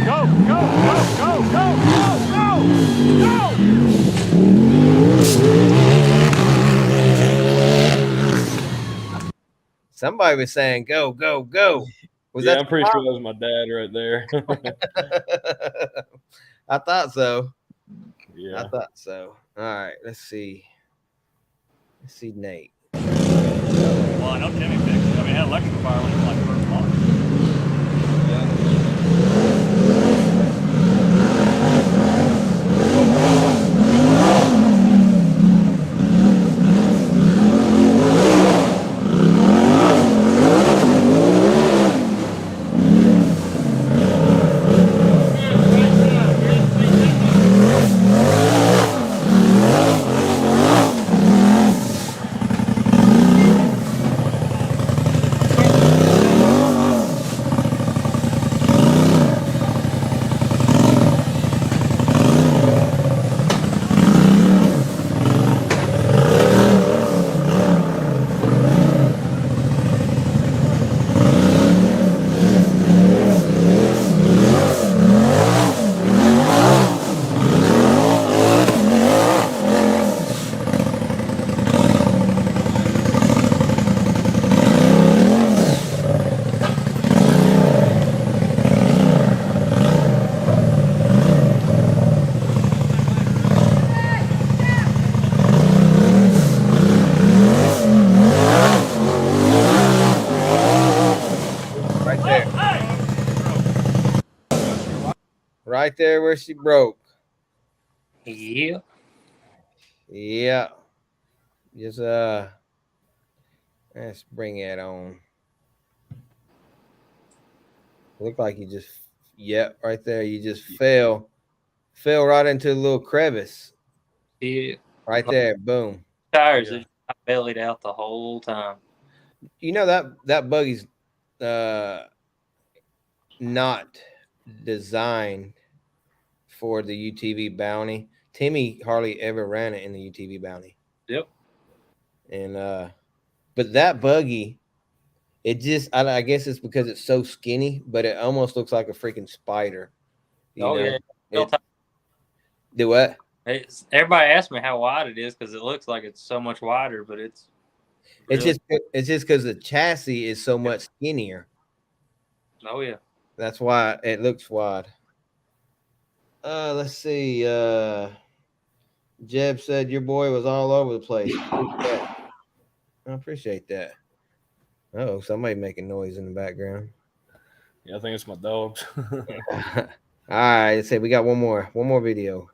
Go, go, go, go, go, go, Somebody was saying, "Go, go, go." Was Yeah, that I'm pretty sure that was my dad right there. I thought so. I Yeah. thought so. All right, let's see. Let's see, Nate. Well, I know Timmy fixed it. I mean, it had electrical fire when it was like first month. Right there. Right there where she broke. Yeah. Yeah. Just let's bring it on. Look like you just right there. You just fell right into a little crevice. Yeah. Right there. Boom. Tires Yeah. I bellied out the whole time. You know that buggy's uh not designed for the UTV bounty. Timmy hardly ever ran it in the UTV bounty. Yep. And but that buggy, it just I guess it's because it's so skinny, but it almost looks like a freaking spider. You Oh know, yeah. it do what? Everybody asks me how wide it is because it looks like it's so much wider, but it's really. It's just because the chassis is so much skinnier. Oh yeah. That's why it looks wide. Let's see. Jeb said your boy was all over the place. I appreciate that. Oh, somebody making noise in the background. Yeah, I think it's my dogs. All right, let's say we got one more video.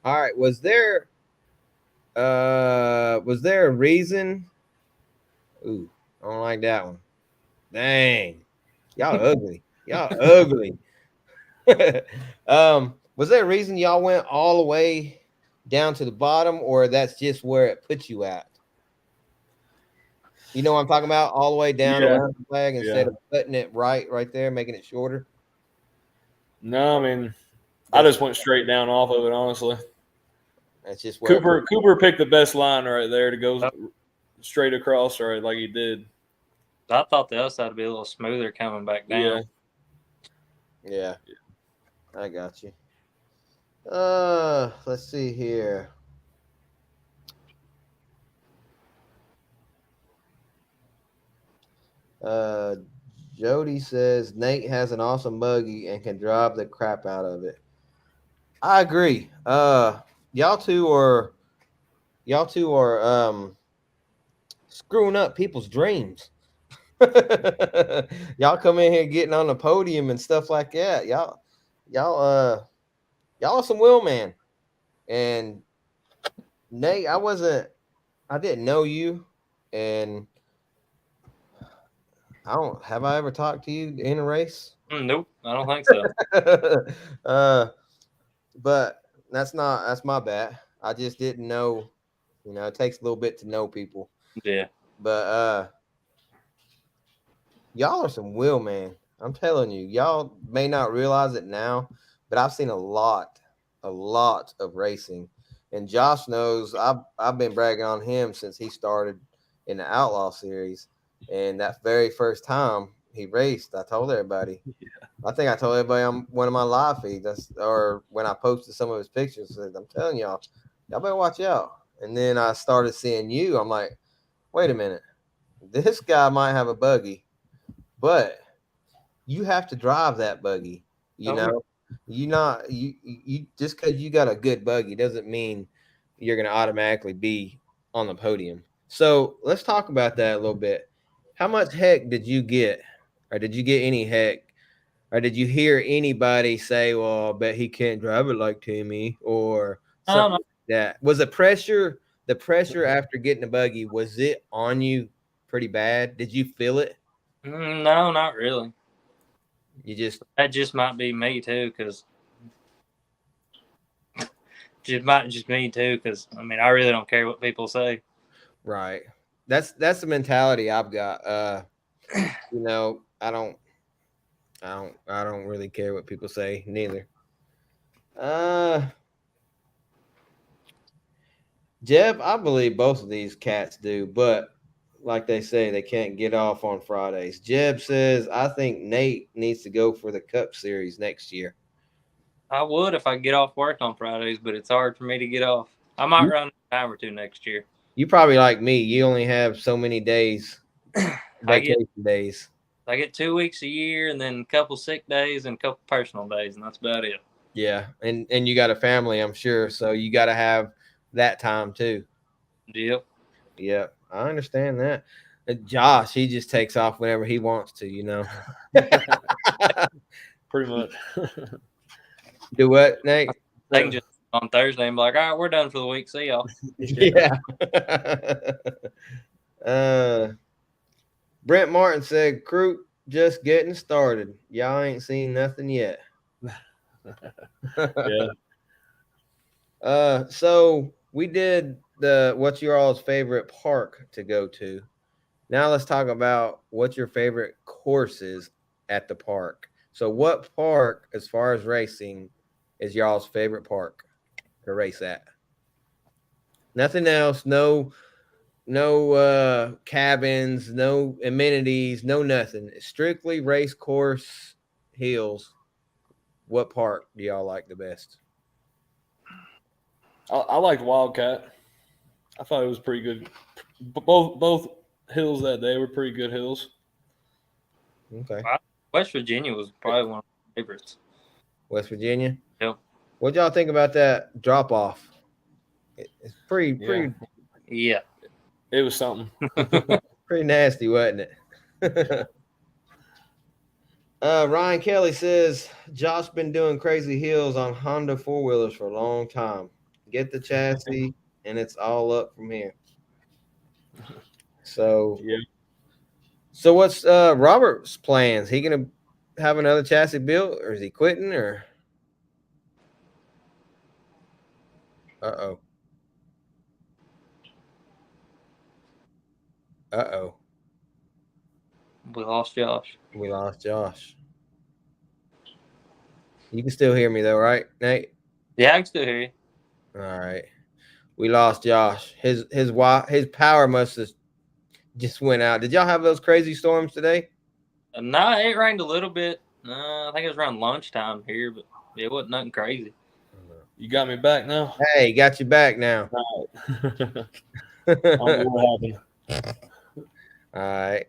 All right, was there a reason? Ooh, I don't like that one. Dang. Y'all ugly. Y'all ugly. Was there a reason y'all went all the way down to the bottom, or that's just where it puts you at? You know what I'm talking about? All the way down Yeah. around the flag instead Yeah. of cutting it right there, making it shorter. No, I mean, I just went straight down off of it, honestly. That's just where it Cooper picked the best line right there to go straight across, right, like he did. I thought the other side would be a little smoother coming back down. Yeah. I got you. Let's see here. Jody says Nate has an awesome buggy and can drive the crap out of it. I agree. Y'all two are screwing up people's dreams. Y'all come in here getting on the podium and stuff like that. Y'all y'all are some will man. And Nate, I didn't know you, and I ever talked to you in a race? Nope, I don't think so. But that's my bad. I just didn't know. It takes a little bit to know people. Yeah. But y'all are some will man. I'm telling you, y'all may not realize it now, but I've seen a lot of racing. And Josh knows I've been bragging on him since he started in the Outlaw series. And that very first time he raced, I told everybody. Yeah. I think I told everybody on one of my live feeds, or when I posted some of his pictures. I'm telling y'all better watch out. And then I started seeing you. I'm like, wait a minute, this guy might have a buggy, but you have to drive that buggy. You just because you got a good buggy doesn't mean you're going to automatically be on the podium. So let's talk about that a little bit. How much heck did you get, or did you get any heck, or did you hear anybody say, "Well, I bet he can't drive it like Timmy," or something like that? Was the pressure after getting the buggy, was it on you pretty bad? Did you feel it? No, not really. That just might be me too, because me too, because I mean I really don't care what people say. Right. That's the mentality I've got. I don't really care what people say neither. Jeb, I believe both of these cats do, but like they say, they can't get off on Fridays. Jeb says, I think Nate needs to go for the Cup Series next year. I would if I get off work on Fridays, but it's hard for me to get off. I might run a time or two next year. You probably like me. You only have so many days, vacation days. I get 2 weeks a year, and then a couple sick days and a couple personal days, and that's about it. Yeah, and you got a family, I'm sure, so you got to have that time too. Yep. I understand that. Josh, he just takes off whenever he wants to, Pretty much. Do what, Nate? They can just on Thursday and be like, all right, we're done for the week. See y'all. Yeah. Brent Martin said, Croup just getting started. Y'all ain't seen nothing yet. Yeah. So we did what's your all's favorite park to go to. Now let's talk about what's your favorite courses at the park. So what park, as far as racing, is y'all's favorite park to race at? Nothing else. No cabins, no amenities, no nothing. Strictly race course hills. What park do y'all like the best? I liked Wildcat. I thought it was pretty good. Both hills that day were pretty good hills. Okay. West Virginia was probably one of my favorites. West Virginia? Yep. What y'all think about that drop off? It's pretty. Yeah. It was something. Pretty nasty, wasn't it? Ryan Kelly says, Josh been doing crazy hills on Honda 4-wheelers for a long time. Get the chassis, and it's all up from here. So, yeah. So what's Robert's plans? He gonna have another chassis built, or is he quitting? Or uh oh. We lost Josh. You can still hear me though, right, Nate? Yeah, I can still hear you. All right. We lost Josh. His power must have just went out. Did y'all have those crazy storms today? No, it rained a little bit. I think it was around lunchtime here, but it wasn't nothing crazy. You got me back now? Hey, got you back now. All right. I don't know what happened. All right.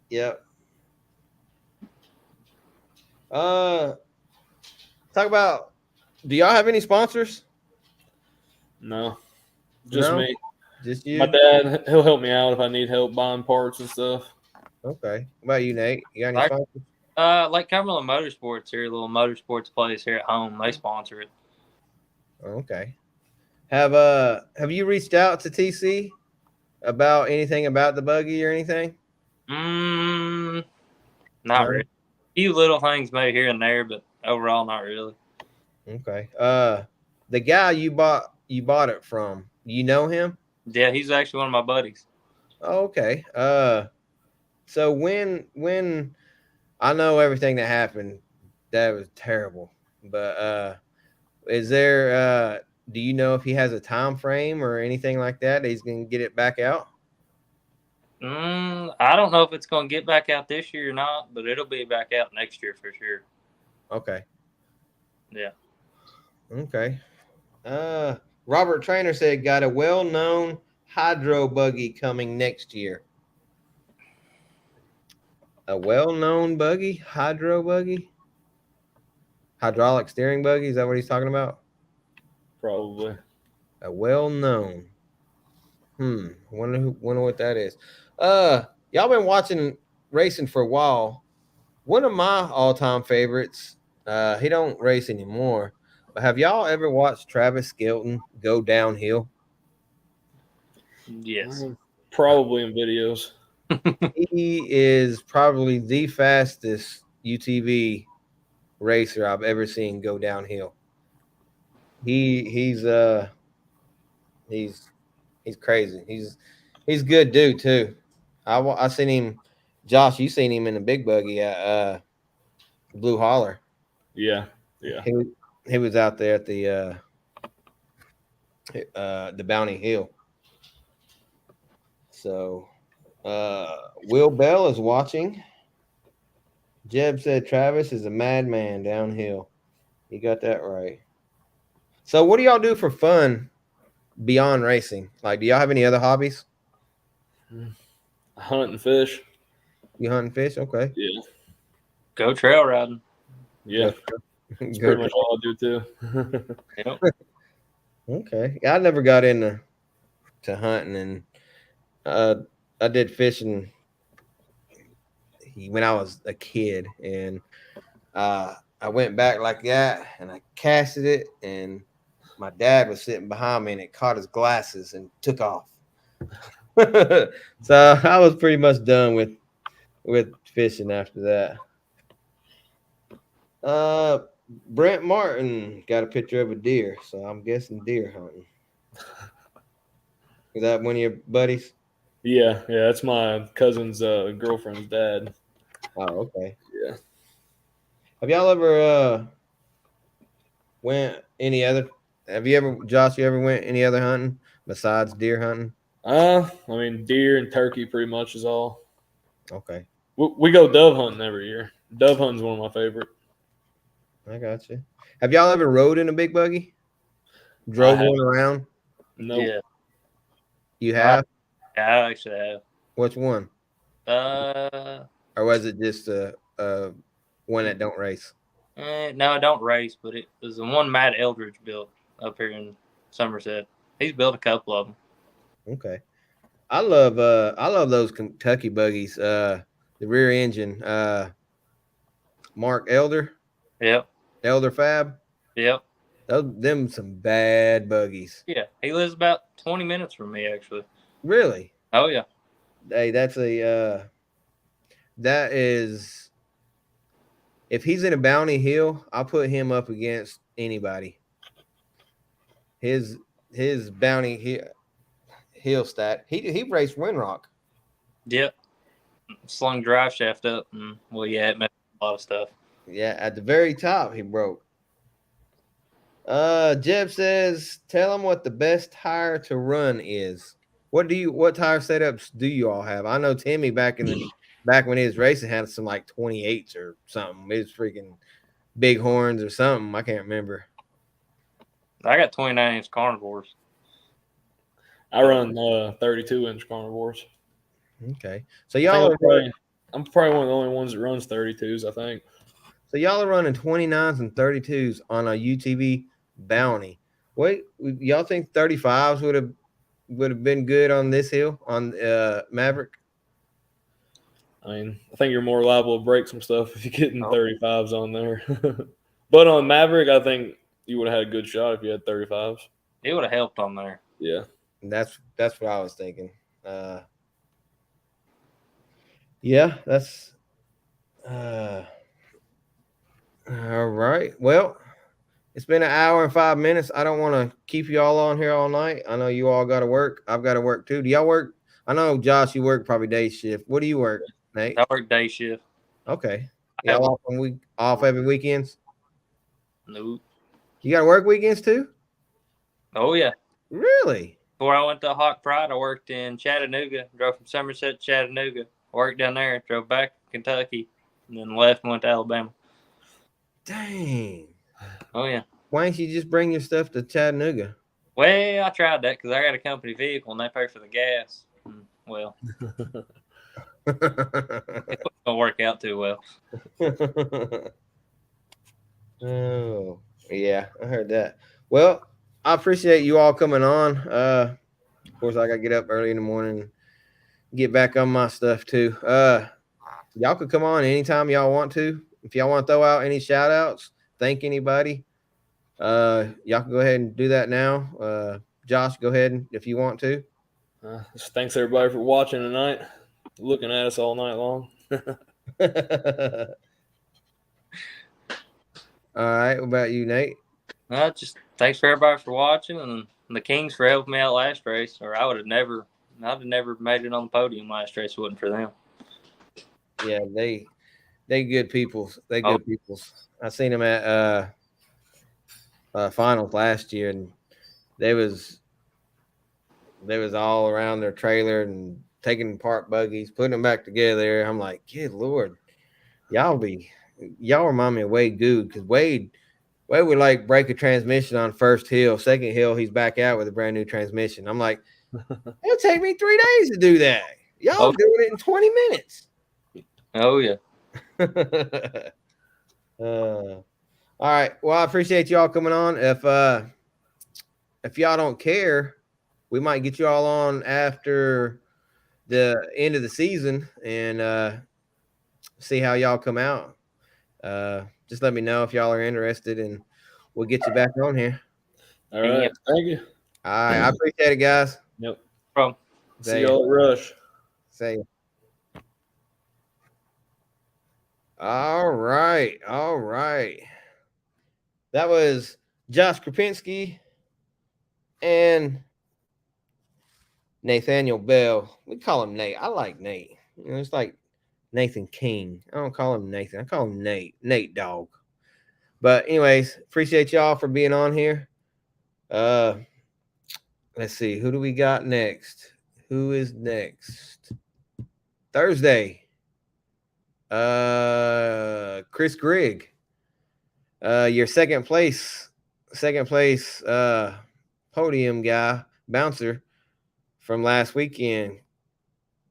Yep. Uh, talk about. Do y'all have any sponsors? No, just No, me. just My you. dad, he'll help me out if I need help buying parts and stuff. Okay. What about you, Nate? You got any Like, sponsors? like Cumberland Motorsports here, a little motorsports place here at home. They sponsor it. Okay. Have you reached out to TC about anything about the buggy or anything? Mm, not No. really. A few little things maybe here and there, but overall, not really. Okay. The guy you bought it from, you know him? Yeah, he's actually one of my buddies. Oh, okay. So when I know everything that happened, that was terrible. But is there do you know if he has a time frame or anything like that he's gonna get it back out? I don't know if it's going to get back out this year or not, but it'll be back out next year for sure. Okay. Yeah. Okay. Robert Trainer said got a well-known hydro buggy coming next year. A well-known buggy, hydro buggy, hydraulic steering buggy. Is that what he's talking about? Probably. A well-known. Wonder what that is. Y'all been watching racing for a while. One of my all-time favorites. He don't race anymore. But have y'all ever watched Travis Skelton go downhill? Yes. Probably in videos. He is probably the fastest UTV racer I've ever seen go downhill. He's he's he's crazy. He's a good dude too. I seen him. Josh, you seen him in the big buggy at Blue Holler. Yeah, yeah. He was out there at the Bounty Hill. So Will Bell is watching. Jeb said Travis is a madman downhill. You got that right. So what do y'all do for fun beyond racing? Like, do y'all have any other hobbies? Hunt and fish. You hunt and fish? Okay. Yeah, Go trail riding. yeah. Go, That's go pretty much all I do too. Yep. Okay. I never got into hunting, and uh, I did fishing when I was a kid, and I went back like that, and I casted it, and my dad was sitting behind me, and it caught his glasses and took off. So I was pretty much done with fishing after that. Brent Martin got a picture of a deer, so I'm guessing deer hunting. Is that one of your buddies? Yeah, yeah. That's my cousin's girlfriend's dad. Oh, okay. Yeah. Have y'all ever went any other? Have you ever, Josh? You ever went any other hunting besides deer hunting? I mean, deer and turkey pretty much is all. Okay, We go dove hunting every year. Dove hunting's one of my favorite. I got you. Have y'all ever rode in a big buggy? I Drove have one around? nope. Yeah. You I, have? I actually have. Which one? Uh, Or was it just one that don't race? no, I don't race, but it was the one Matt Eldridge built up here in Somerset. He's built a couple of them. Okay. I love those Kentucky buggies. The rear engine. Mark Yep. Elder Fab. Yep. Them some bad buggies. Yeah. He lives about 20 minutes from me, actually. Really? Oh, yeah. Hey, that is, if he's in a Bounty Hill, I'll put him up against anybody. His Hill stat. He raced Windrock. Yep. Slung drive shaft up. And, well, yeah, it messed up a lot of stuff. Yeah, at the very top he broke. Jeb says, tell him what the best tire to run is. What tire setups do you all have? I know Timmy back when he was racing had some like 28s or something. It was freaking big horns or something. I can't remember. I got 29-inch carnivores. I run 32-inch carnivores. Okay. So y'all I'm probably one of the only ones that runs 32s, I think. So y'all are running 29s and 32s on a UTV bounty. Wait, y'all think 35s would have been good on this hill on Maverick? I mean, I think you're more liable to break some stuff if you get in Oh. 35s on there. But on Maverick, I think you would have had a good shot if you had 35s. It would have helped on there. Yeah. That's what I was thinking. Yeah, that's all right. Well, it's been an hour and 5 minutes. I don't want to keep you all on here all night. I know you all got to work. I've got to work too. Do y'all work? I know, Josh, you work probably day shift. What do you work, Nate? I work day shift. Okay. I have Y'all off every weekends? no. You got to work weekends too? Oh yeah. Really? Before I went to Hawk Pride, I worked in Chattanooga. Drove from Somerset to Chattanooga. Worked down there. Drove back to Kentucky, and then left and went to Alabama. Dang. Oh yeah. Why didn't you just bring your stuff to Chattanooga? Well, I tried that because I got a company vehicle and they pay for the gas. Well, it wasn't gonna work out too well. Oh, yeah, I heard that. Well, I appreciate you all coming on. Of course, I gotta get up early in the morning and get back on my stuff too. Y'all could come on anytime y'all want to. If y'all want to throw out any shout outs, thank anybody, y'all can go ahead and do that now. Josh, go ahead if you want to. Just thanks everybody for watching tonight, looking at us all night long. All right, what about you, Nate? Just thanks for everybody for watching and the Kings for helping me out last race, or I'd have never made it on the podium last race if it wasn't for them. Yeah, they good peoples. They good peoples. I seen them at finals last year, and they was all around their trailer and taking apart buggies, putting them back together. I'm like, good Lord, y'all remind me of Wade Good, because Wade would like break a transmission on first hill, second hill he's back out with a brand new transmission. I'm like, it'll take me 3 days to do that. Y'all doing it in 20 minutes. Oh yeah. All right. Well, I appreciate y'all coming on. If y'all don't care, we might get you all on after the end of the season and see how y'all come out. Just let me know if y'all are interested, and we'll get you back on here. All right. Thank you. All right. I appreciate it, guys. Yep. See y'all at Rush. See you. All right. That was Josh Krupinski and Nathaniel Bell. We call him Nate. I like Nate. You know, it's like Nathan King. I don't call him Nathan. I call him Nate. Nate Dog. But anyways, appreciate y'all for being on here. Let's see. Who do we got next? Who is next? Thursday. Chris Grigg. Your second place podium guy, bouncer from last weekend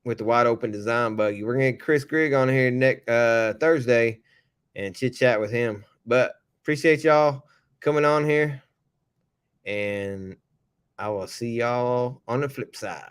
with the wide open design buggy. We're gonna get Chris Grigg on here next Thursday and chit chat with him. But appreciate y'all coming on here, and I will see y'all on the flip side.